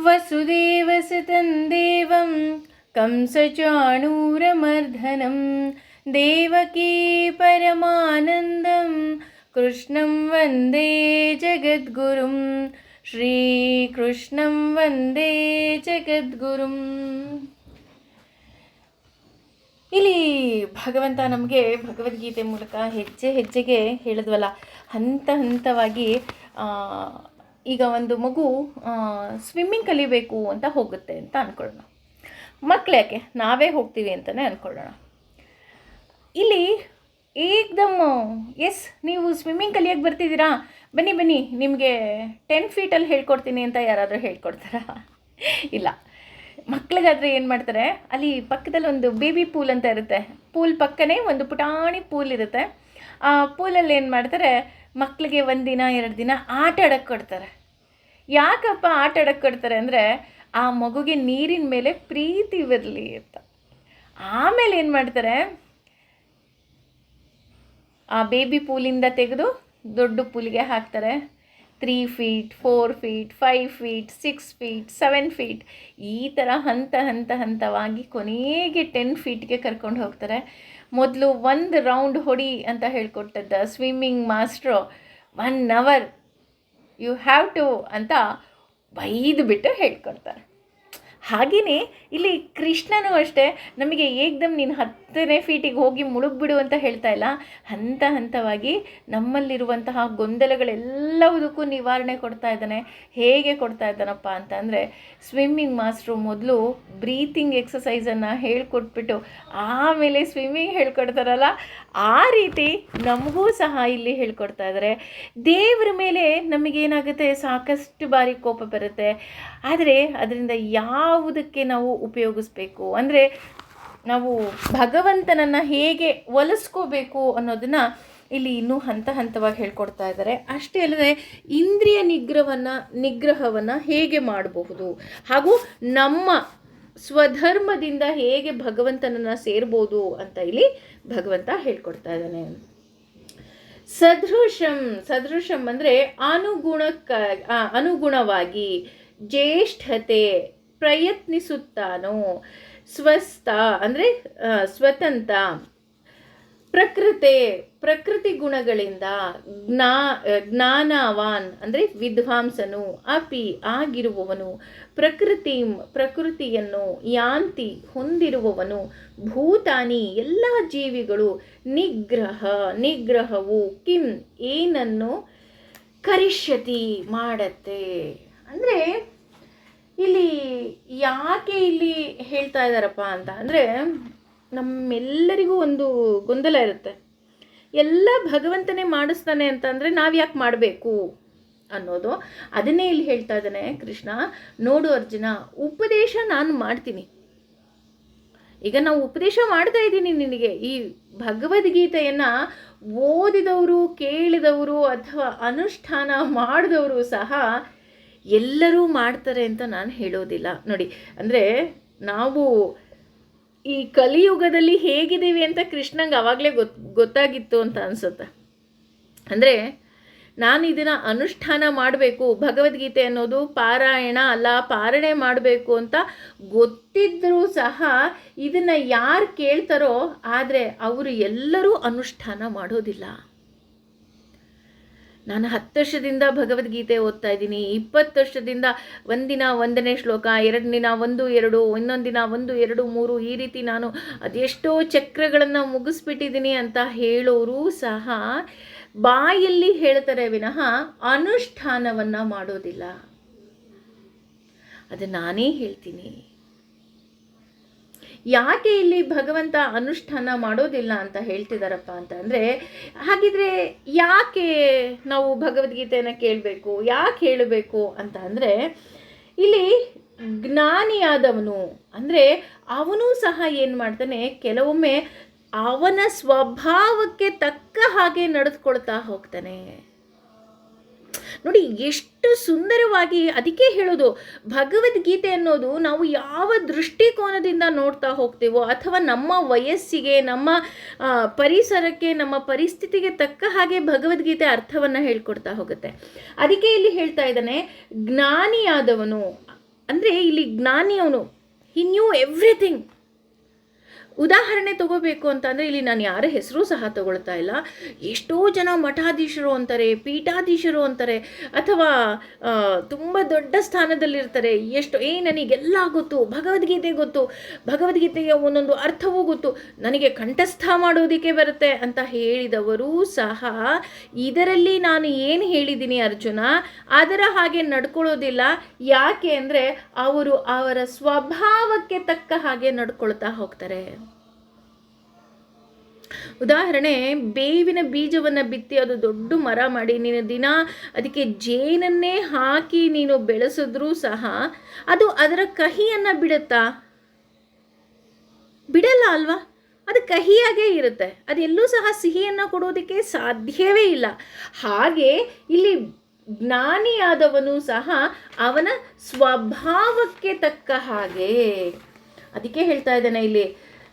ವಸುದೇವಸುತಂ ದೇವಂ ಕಂಸಚಾಣೂರಮರ್ದನಂ ದೇವಕೀ ಪರಮಾನಂದಂ ಕೃಷ್ಣಂ ವಂದೇ ಜಗದ್ಗುರುಂ ಶ್ರೀಕೃಷ್ಣಂ ವಂದೇ ಜಗದ್ಗುರುಂ. ಇಲ್ಲಿ ಭಗವಂತ ನಮಗೆ ಭಗವದ್ಗೀತೆ ಮೂಲಕ ಹೆಜ್ಜೆ ಹೆಜ್ಜೆಗೆ ಹೇಳಿದ್ವಲ್ಲ, ಹಂತ ಹಂತವಾಗಿ ಈಗ ಒಂದು ಮಗು ಸ್ವಿಮ್ಮಿಂಗ್ ಕಲಿಬೇಕು ಅಂತ ಹೋಗುತ್ತೆ ಅಂತ ಅಂದ್ಕೊಳ್ಳೋಣ. ಮಕ್ಕಳು ಯಾಕೆ, ನಾವೇ ಹೋಗ್ತೀವಿ ಅಂತಲೇ ಅಂದ್ಕೊಳ್ಳೋಣ. ಇಲ್ಲಿ ಏಕ್ದಮ್ ಎಸ್ ನೀವು ಸ್ವಿಮ್ಮಿಂಗ್ ಕಲಿಯೋಕ್ಕೆ ಬರ್ತಿದ್ದೀರಾ, ಬನ್ನಿ ಬನ್ನಿ ನಿಮಗೆ 10 ಫೀಟಲ್ಲಿ ಹೇಳ್ಕೊಡ್ತೀನಿ ಅಂತ ಯಾರಾದರೂ ಹೇಳ್ಕೊಡ್ತಾರಾ? ಇಲ್ಲ. ಮಕ್ಳಿಗಾದರೆ ಏನು ಮಾಡ್ತಾರೆ, ಅಲ್ಲಿ ಪಕ್ಕದಲ್ಲಿ ಒಂದು ಬೇಬಿ ಪೂಲ್ ಅಂತ ಇರುತ್ತೆ, ಪೂಲ್ ಪಕ್ಕನೇ ಒಂದು ಪುಟಾಣಿ ಪೂಲ್ ಇರುತ್ತೆ. ಆ ಪೂಲಲ್ಲಿ ಏನು ಮಾಡ್ತಾರೆ, ಮಕ್ಕಳಿಗೆ 1 ದಿನ 2 ದಿನ ಆಟ ಆಡೋಕ್ಕೆ ಕೊಡ್ತಾರೆ. ಯಾಕಪ್ಪ ಆಟ ಆಡೋಕ್ಕೆ ಕೊಡ್ತಾರೆ ಅಂದರೆ, ಆ ಮಗುಗೆ ನೀರಿನ ಮೇಲೆ ಪ್ರೀತಿ ಬರಲಿ ಅಂತ. ಆಮೇಲೆ ಏನು ಮಾಡ್ತಾರೆ, ಆ ಬೇಬಿ ಪೂಲಿಂದ ತೆಗೆದು ದೊಡ್ಡ ಪೂಲಿಗೆ ಹಾಕ್ತಾರೆ. 3 feet 4 feet 5 feet 6 feet 7 feet ಈ ಥರ ಹಂತವಾಗಿ ಕೊನೆಗೆ 10 ಫೀಟ್ಗೆ ಕರ್ಕೊಂಡು ಹೋಗ್ತಾರೆ. ಮೊದಲು 1 ರೌಂಡ್ ಹೊಡಿ ಅಂತ ಹೇಳ್ಕೊಟ್ಟದ್ದ swimming master 1 hour you have to ಅಂತ ಬೈದು ಬಿಟ್ಟು ಹೇಳ್ಕೊಡ್ತಾರೆ. ಹಾಗೆಯೇ ಇಲ್ಲಿ ಕೃಷ್ಣನೂ ಅಷ್ಟೇ, ನಮಗೆ ಏಕ್ದಮ್ ನೀನು 10ನೇ ಫೀಟಿಗೆ ಹೋಗಿ ಮುಳುಗ್ಬಿಡು ಅಂತ ಹೇಳ್ತಾ ಇಲ್ಲ. ಹಂತವಾಗಿ ನಮ್ಮಲ್ಲಿರುವಂತಹ ಗೊಂದಲಗಳೆಲ್ಲವುದಕ್ಕೂ ನಿವಾರಣೆ ಕೊಡ್ತಾ ಇದ್ದಾನೆ. ಹೇಗೆ ಕೊಡ್ತಾ ಇದ್ದಾನಪ್ಪ ಅಂತಂದರೆ, ಸ್ವಿಮ್ಮಿಂಗ್ ಮಾಸ್ಟ್ರು ಮೊದಲು ಬ್ರೀತಿಂಗ್ ಎಕ್ಸಸೈಸನ್ನು ಹೇಳ್ಕೊಟ್ಬಿಟ್ಟು ಆಮೇಲೆ ಸ್ವಿಮ್ಮಿಂಗ್ ಹೇಳ್ಕೊಡ್ತಾರಲ್ಲ, ಆ ರೀತಿ ನಮಗೂ ಸಹ ಇಲ್ಲಿ ಹೇಳ್ಕೊಡ್ತಾ ಇದ್ದಾರೆ. ದೇವರ ಮೇಲೆ ನಮಗೇನಾಗುತ್ತೆ, ಸಾಕಷ್ಟು ಬಾರಿ ಕೋಪ ಬರುತ್ತೆ. ಆದರೆ ಅದರಿಂದ ಯಾವುದಕ್ಕೆ ನಾವು ಉಪಯೋಗಿಸ್ಬೇಕು ಅಂದರೆ, ನಾವು ಭಗವಂತನನ್ನು ಹೇಗೆ ಒಲಿಸ್ಕೋಬೇಕು ಅನ್ನೋದನ್ನು ಇಲ್ಲಿ ಇನ್ನೂ ಹಂತವಾಗಿ ಹೇಳ್ಕೊಡ್ತಾ ಇದ್ದಾರೆ. ಅಷ್ಟೇ ಅಲ್ಲದೆ ಇಂದ್ರಿಯ ನಿಗ್ರಹವನ್ನು ಹೇಗೆ ಮಾಡಬಹುದು, ಹಾಗೂ ನಮ್ಮ ಸ್ವಧರ್ಮದಿಂದ ಹೇಗೆ ಭಗವಂತನನ್ನು ಸೇರ್ಬೋದು ಅಂತ ಇಲ್ಲಿ ಭಗವಂತ ಹೇಳ್ಕೊಡ್ತಾ ಇದ್ದಾನೆ. ಸದೃಶಂ ಅಂದರೆ ಅನುಗುಣವಾಗಿ ಜ್ಯೇಷ್ಠತೆ ಪ್ರಯತ್ನಿಸುತ್ತಾನೋ, ಸ್ವಸ್ಥ ಅಂದರೆ ಸ್ವತಂತ್ರ, ಪ್ರಕೃತಿ ಗುಣಗಳಿಂದ ಜ್ಞಾನವಾನ್ ಅಂದರೆ ವಿದ್ವಾಂಸನು, ಅಪಿ ಆಗಿರುವವನು, ಪ್ರಕೃತಿಯನ್ನು ಯಾಂತಿ ಹೊಂದಿರುವವನು, ಭೂತಾನಿ ಎಲ್ಲ ಜೀವಿಗಳು, ನಿಗ್ರಹವು ಕಿಂ ಏನನ್ನು ಕರಿಷ್ಯತಿ ಮಾಡತ್ತೆ. ಅಂದರೆ ಇಲ್ಲಿ ಯಾಕೆ ಇಲ್ಲಿ ಹೇಳ್ತಾ ಇದ್ದಾರಪ್ಪ ಅಂತ ಅಂದರೆ, ನಮ್ಮೆಲ್ಲರಿಗೂ ಒಂದು ಗೊಂದಲ ಇರುತ್ತೆ. ಎಲ್ಲ ಭಗವಂತನೇ ಮಾಡಿಸ್ತಾನೆ ಅಂತಂದರೆ ನಾವು ಯಾಕೆ ಮಾಡಬೇಕು ಅನ್ನೋದು. ಅದನ್ನೇ ಇಲ್ಲಿ ಹೇಳ್ತಾ ಇದ್ದಾನೆ ಕೃಷ್ಣ. ನೋಡು ಅರ್ಜುನ, ಉಪದೇಶ ನಾನು ಮಾಡ್ತೀನಿ. ಈಗ ನಾವು ಉಪದೇಶ ಮಾಡ್ತಾ ಇದ್ದೀನಿ ನಿನಗೆ. ಈ ಭಗವದ್ಗೀತೆಯನ್ನು ಓದಿದವರು, ಕೇಳಿದವರು ಅಥವಾ ಅನುಷ್ಠಾನ ಮಾಡಿದವರು ಸಹ ಎಲ್ಲರೂ ಮಾಡ್ತಾರೆ ಅಂತ ನಾನು ಹೇಳೋದಿಲ್ಲ. ನೋಡಿ, ಅಂದರೆ ನಾವು ಈ ಕಲಿಯುಗದಲ್ಲಿ ಹೇಗಿದ್ದೀವಿ ಅಂತ ಕೃಷ್ಣಂಗೆ ಆವಾಗಲೇ ಗೊತ್ತಾಗಿತ್ತು ಅಂತ ಅನಿಸುತ್ತೆ. ಅಂದರೆ ನಾನು ಇದನ್ನು ಅನುಷ್ಠಾನ ಮಾಡಬೇಕು, ಭಗವದ್ಗೀತೆ ಅನ್ನೋದು ಪಾರಾಯಣ ಅಲ್ಲ, ಪಾರಣೆ ಮಾಡಬೇಕು ಅಂತ ಗೊತ್ತಿದ್ದರೂ ಸಹ ಇದನ್ನು ಯಾರು ಕೇಳ್ತಾರೋ, ಆದರೆ ಅವರು ಎಲ್ಲರೂ ಅನುಷ್ಠಾನ ಮಾಡೋದಿಲ್ಲ. ನಾನು 10 ವರ್ಷದಿಂದ ಭಗವದ್ಗೀತೆ ಓದ್ತಾ ಇದ್ದೀನಿ, 20 ವರ್ಷದಿಂದ ಒಂದಿನ 1ನೇ ಶ್ಲೋಕ, 2 ದಿನ 1 2, ಇನ್ನೊಂದು ದಿನ 1 2 3 ಈ ರೀತಿ ನಾನು ಅದೆಷ್ಟೋ ಚಕ್ರಗಳನ್ನು ಮುಗಿಸ್ಬಿಟ್ಟಿದ್ದೀನಿ ಅಂತ ಹೇಳೋರು ಸಹ ಬಾಯಲ್ಲಿ ಹೇಳ್ತಾರೆ ವಿನಃ ಅನುಷ್ಠಾನವನ್ನು ಮಾಡೋದಿಲ್ಲ. ಅದು ನಾನೇ ಹೇಳ್ತೀನಿ. ಯಾಕೆ ಇಲ್ಲಿ ಭಗವಂತ ಅನುಷ್ಠಾನ ಮಾಡೋದಿಲ್ಲ ಅಂತ ಹೇಳ್ತಿದ್ದಾರಪ್ಪ ಅಂತ ಅಂದರೆ, ಹಾಗಿದ್ರೆ ಯಾಕೆ ನಾವು ಭಗವದ್ಗೀತೆಯನ್ನು ಕೇಳಬೇಕು, ಯಾಕೆ ಹೇಳಬೇಕು ಅಂತ ಅಂದರೆ, ಇಲ್ಲಿ ಜ್ಞಾನಿಯಾದವನು ಅಂದರೆ ಅವನು ಸಹ ಏನು ಮಾಡ್ತಾನೆ, ಕೆಲವೊಮ್ಮೆ ಅವನ ಸ್ವಭಾವಕ್ಕೆ ತಕ್ಕ ಹಾಗೆ ನಡೆದುಕೊಳ್ತಾ ಹೋಗ್ತಾನೆ. ನೋಡಿ ಎಷ್ಟು ಸುಂದರವಾಗಿ, ಅದಕ್ಕೆ ಹೇಳೋದು ಭಗವದ್ಗೀತೆ ಅನ್ನೋದು ನಾವು ಯಾವ ದೃಷ್ಟಿಕೋನದಿಂದ ನೋಡ್ತಾ ಹೋಗ್ತೀವೋ ಅಥವಾ ನಮ್ಮ ವಯಸ್ಸಿಗೆ, ನಮ್ಮ ಪರಿಸರಕ್ಕೆ, ನಮ್ಮ ಪರಿಸ್ಥಿತಿಗೆ ತಕ್ಕ ಹಾಗೆ ಭಗವದ್ಗೀತೆ ಅರ್ಥವನ್ನು ಹೇಳ್ಕೊಡ್ತಾ ಹೋಗುತ್ತೆ. ಅದಕ್ಕೆ ಇಲ್ಲಿ ಹೇಳ್ತಾ ಇದ್ದಾನೆ, ಜ್ಞಾನಿಯಾದವನು ಅಂದರೆ ಇಲ್ಲಿ ಜ್ಞಾನಿ ಅವನು, ಹಿ ನ್ಯೂ ಎವ್ರಿಥಿಂಗ್. ಉದಾಹರಣೆ ತಗೋಬೇಕು ಅಂತಂದರೆ ಇಲ್ಲಿ ನಾನು ಯಾರ ಹೆಸರು ಸಹ ತಗೊಳ್ತಾ ಇಲ್ಲ. ಎಷ್ಟೋ ಜನ ಮಠಾಧೀಶರು ಅಂತಾರೆ, ಪೀಠಾಧೀಶರು ಅಂತಾರೆ, ಅಥವಾ ತುಂಬ ದೊಡ್ಡ ಸ್ಥಾನದಲ್ಲಿರ್ತಾರೆ. ನನಗೆಲ್ಲ ಗೊತ್ತು, ಭಗವದ್ಗೀತೆ ಗೊತ್ತು, ಭಗವದ್ಗೀತೆಯ ಒಂದೊಂದು ಅರ್ಥವೂ ಗೊತ್ತು, ನನಗೆ ಕಂಠಸ್ಥ ಮಾಡೋದಕ್ಕೆ ಬರುತ್ತೆ ಅಂತ ಹೇಳಿದವರು ಸಹ ಇದರಲ್ಲಿ ನಾನು ಏನು ಹೇಳಿದ್ದೀನಿ ಅರ್ಜುನ ಅದರ ಹಾಗೆ ನಡ್ಕೊಳ್ಳೋದಿಲ್ಲ. ಯಾಕೆ ಅಂದರೆ ಅವರು ಅವರ ಸ್ವಭಾವಕ್ಕೆ ತಕ್ಕ ಹಾಗೆ ನಡ್ಕೊಳ್ತಾ ಹೋಗ್ತಾರೆ. ಉದಾಹರಣೆ, ಬೇವಿನ ಬೀಜವನ್ನು ಬಿತ್ತಿ ಅದು ದೊಡ್ಡ ಮರ ಮಾಡಿ ನೀನು ದಿನ ಅದಕ್ಕೆ ಜೇನನ್ನೇ ಹಾಕಿ ನೀನು ಬೆಳೆಸಿದ್ರೂ ಸಹ ಅದು ಅದರ ಕಹಿಯನ್ನು ಬಿಡುತ್ತಾ? ಬಿಡಲ್ಲ ಅಲ್ವಾ? ಅದು ಕಹಿಯಾಗೇ ಇರುತ್ತೆ. ಅದೆಲ್ಲೂ ಸಹ ಸಿಹಿಯನ್ನು ಕೊಡೋದಕ್ಕೆ ಸಾಧ್ಯವೇ ಇಲ್ಲ. ಹಾಗೆ ಇಲ್ಲಿ ಜ್ಞಾನಿಯಾದವನು ಸಹ ಅವನ ಸ್ವಭಾವಕ್ಕೆ ತಕ್ಕ ಹಾಗೆ, ಅದಕ್ಕೆ ಹೇಳ್ತಾ ಇದ್ದಾನೆ ಇಲ್ಲಿ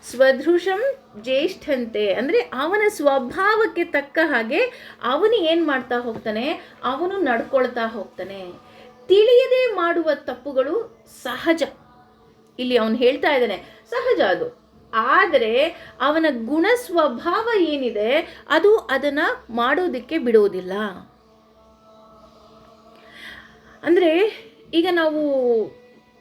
ಸ್ವದೃಶಂ ಜ್ಯೇಷ್ಠಂತೆ, ಅಂದರೆ ಅವನ ಸ್ವಭಾವಕ್ಕೆ ತಕ್ಕ ಹಾಗೆ ಅವನು ಏನು ಮಾಡ್ತಾ ಹೋಗ್ತಾನೆ, ಅವನು ನಡ್ಕೊಳ್ತಾ ಹೋಗ್ತಾನೆ. ತಿಳಿಯದೆ ಮಾಡುವ ತಪ್ಪುಗಳು ಸಹಜ, ಇಲ್ಲಿ ಅವನು ಹೇಳ್ತಾ ಇದ್ದಾನೆ ಸಹಜ ಅದು. ಆದರೆ ಅವನ ಗುಣ ಸ್ವಭಾವ ಏನಿದೆ ಅದು ಅದನ್ನು ಮಾಡೋದಕ್ಕೆ ಬಿಡೋದಿಲ್ಲ. ಅಂದರೆ ಈಗ ನಾವು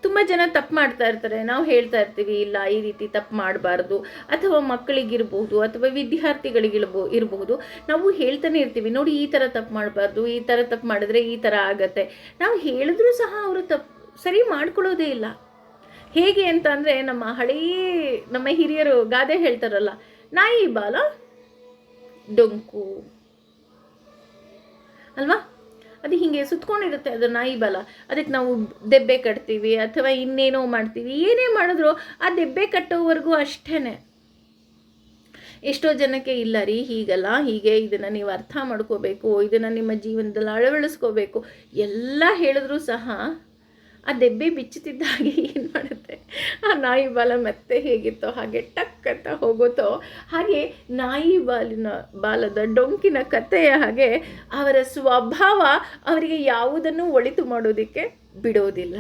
ತುಂಬ ಜನ ತಪ್ಪು ಮಾಡ್ತಾ ಇರ್ತಾರೆ, ನಾವು ಹೇಳ್ತಾ ಇರ್ತೀವಿ ಇಲ್ಲ ಈ ರೀತಿ ತಪ್ಪು ಮಾಡಬಾರ್ದು, ಅಥವಾ ಮಕ್ಕಳಿಗಿರ್ಬೋದು ಅಥವಾ ಇರಬಹುದು, ನಾವು ಹೇಳ್ತಾನೆ ಇರ್ತೀವಿ ನೋಡಿ ಈ ಥರ ತಪ್ಪು ಮಾಡಬಾರ್ದು, ಈ ಥರ ತಪ್ಪು ಮಾಡಿದ್ರೆ ಈ ಥರ ಆಗತ್ತೆ. ನಾವು ಹೇಳಿದ್ರೂ ಸಹ ಅವರು ಸರಿ ಮಾಡ್ಕೊಳ್ಳೋದೇ ಇಲ್ಲ. ಹೇಗೆ ಅಂತ ಅಂದರೆ ನಮ್ಮ ಹಿರಿಯರು ಗಾದೆ ಹೇಳ್ತಾರಲ್ಲ, ನಾಯಿ ಬಾಲ ಡೊಂಕು ಅಲ್ವಾ? ಅದು ಹೀಗೆ ಸುತ್ಕೊಂಡಿರುತ್ತೆ, ಅದು ನಾಯಿ ಬಾಲ. ಅದಕ್ಕೆ ನಾವು ದೆಬ್ಬೆ ಕಟ್ತೀವಿ ಅಥವಾ ಇನ್ನೇನೋ ಮಾಡ್ತೀವಿ. ಏನೇ ಮಾಡಿದ್ರು ಆ ದೆಬ್ಬೆ ಕಟ್ಟೋವರೆಗೂ ಅಷ್ಟೇ. ಎಷ್ಟೋ ಜನಕ್ಕೆ ಇಲ್ಲ ರೀ ಹೀಗಲ್ಲ, ಹೀಗೆ ಇದನ್ನು ನೀವು ಅರ್ಥ ಮಾಡ್ಕೋಬೇಕು, ಇದನ್ನು ನಿಮ್ಮ ಜೀವನದಲ್ಲಿ ಅಳವಡಿಸ್ಕೋಬೇಕು ಎಲ್ಲ ಹೇಳಿದ್ರೂ ಸಹ ಆ ದೆಬ್ಬೆ ಬಿಚ್ಚುತ್ತಿದ್ದ ಹಾಗೆ ಏನು ಮಾಡುತ್ತೆ, ಆ ನಾಯಿ ಬಾಲ ಮತ್ತೆ ಹೇಗಿತ್ತೋ ಹಾಗೆ ಟಕ್ ಅಂತ ಹೋಗುತ್ತೋ ಹಾಗೆ ನಾಯಿ ಬಾಲದ ಡೊಂಕಿನ ಕಥೆಯ ಹಾಗೆ ಅವರ ಸ್ವಭಾವ ಅವರಿಗೆ ಯಾವುದನ್ನು ಒಳಿತು ಮಾಡೋದಕ್ಕೆ ಬಿಡೋದಿಲ್ಲ.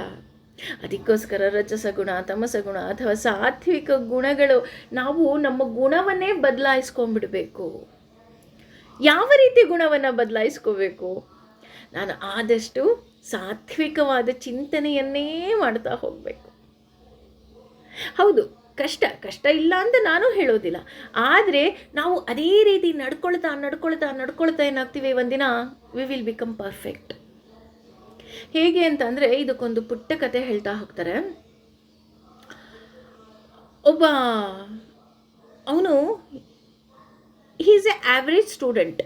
ಅದಕ್ಕೋಸ್ಕರ ರಜಸಗುಣ, ತಮಸಗುಣ ಅಥವಾ ಸಾತ್ವಿಕ ಗುಣಗಳು, ನಾವು ನಮ್ಮ ಗುಣವನ್ನೇ ಬದಲಾಯಿಸ್ಕೊಂಡ್ಬಿಡ್ಬೇಕು. ಯಾವ ರೀತಿ ಗುಣವನ್ನು ಬದಲಾಯಿಸ್ಕೋಬೇಕು? ನಾನು ಆದಷ್ಟು ಸಾತ್ವಿಕವಾದ ಚಿಂತನೆಯನ್ನೇ ಮಾಡ್ತಾ ಹೋಗಬೇಕು. ಹೌದು, ಕಷ್ಟ ಇಲ್ಲ ಅಂತ ನಾನು ಹೇಳೋದಿಲ್ಲ. ಆದರೆ ನಾವು ಅದೇ ರೀತಿ ನಡ್ಕೊಳ್ತಾ ಏನಾಗ್ತೀವಿ, ಒಂದಿನ ವಿ ವಿಲ್ ಬಿಕಮ್ ಪರ್ಫೆಕ್ಟ್. ಹೇಗೆ ಅಂತಂದರೆ ಇದಕ್ಕೊಂದು ಪುಟ್ಟ ಕತೆ ಹೇಳ್ತಾ ಹೋಗ್ತಾರೆ. ಒಬ್ಬ ಅವನು ಈಸ್ ಎ ಆವ್ರೇಜ್ ಸ್ಟೂಡೆಂಟ್.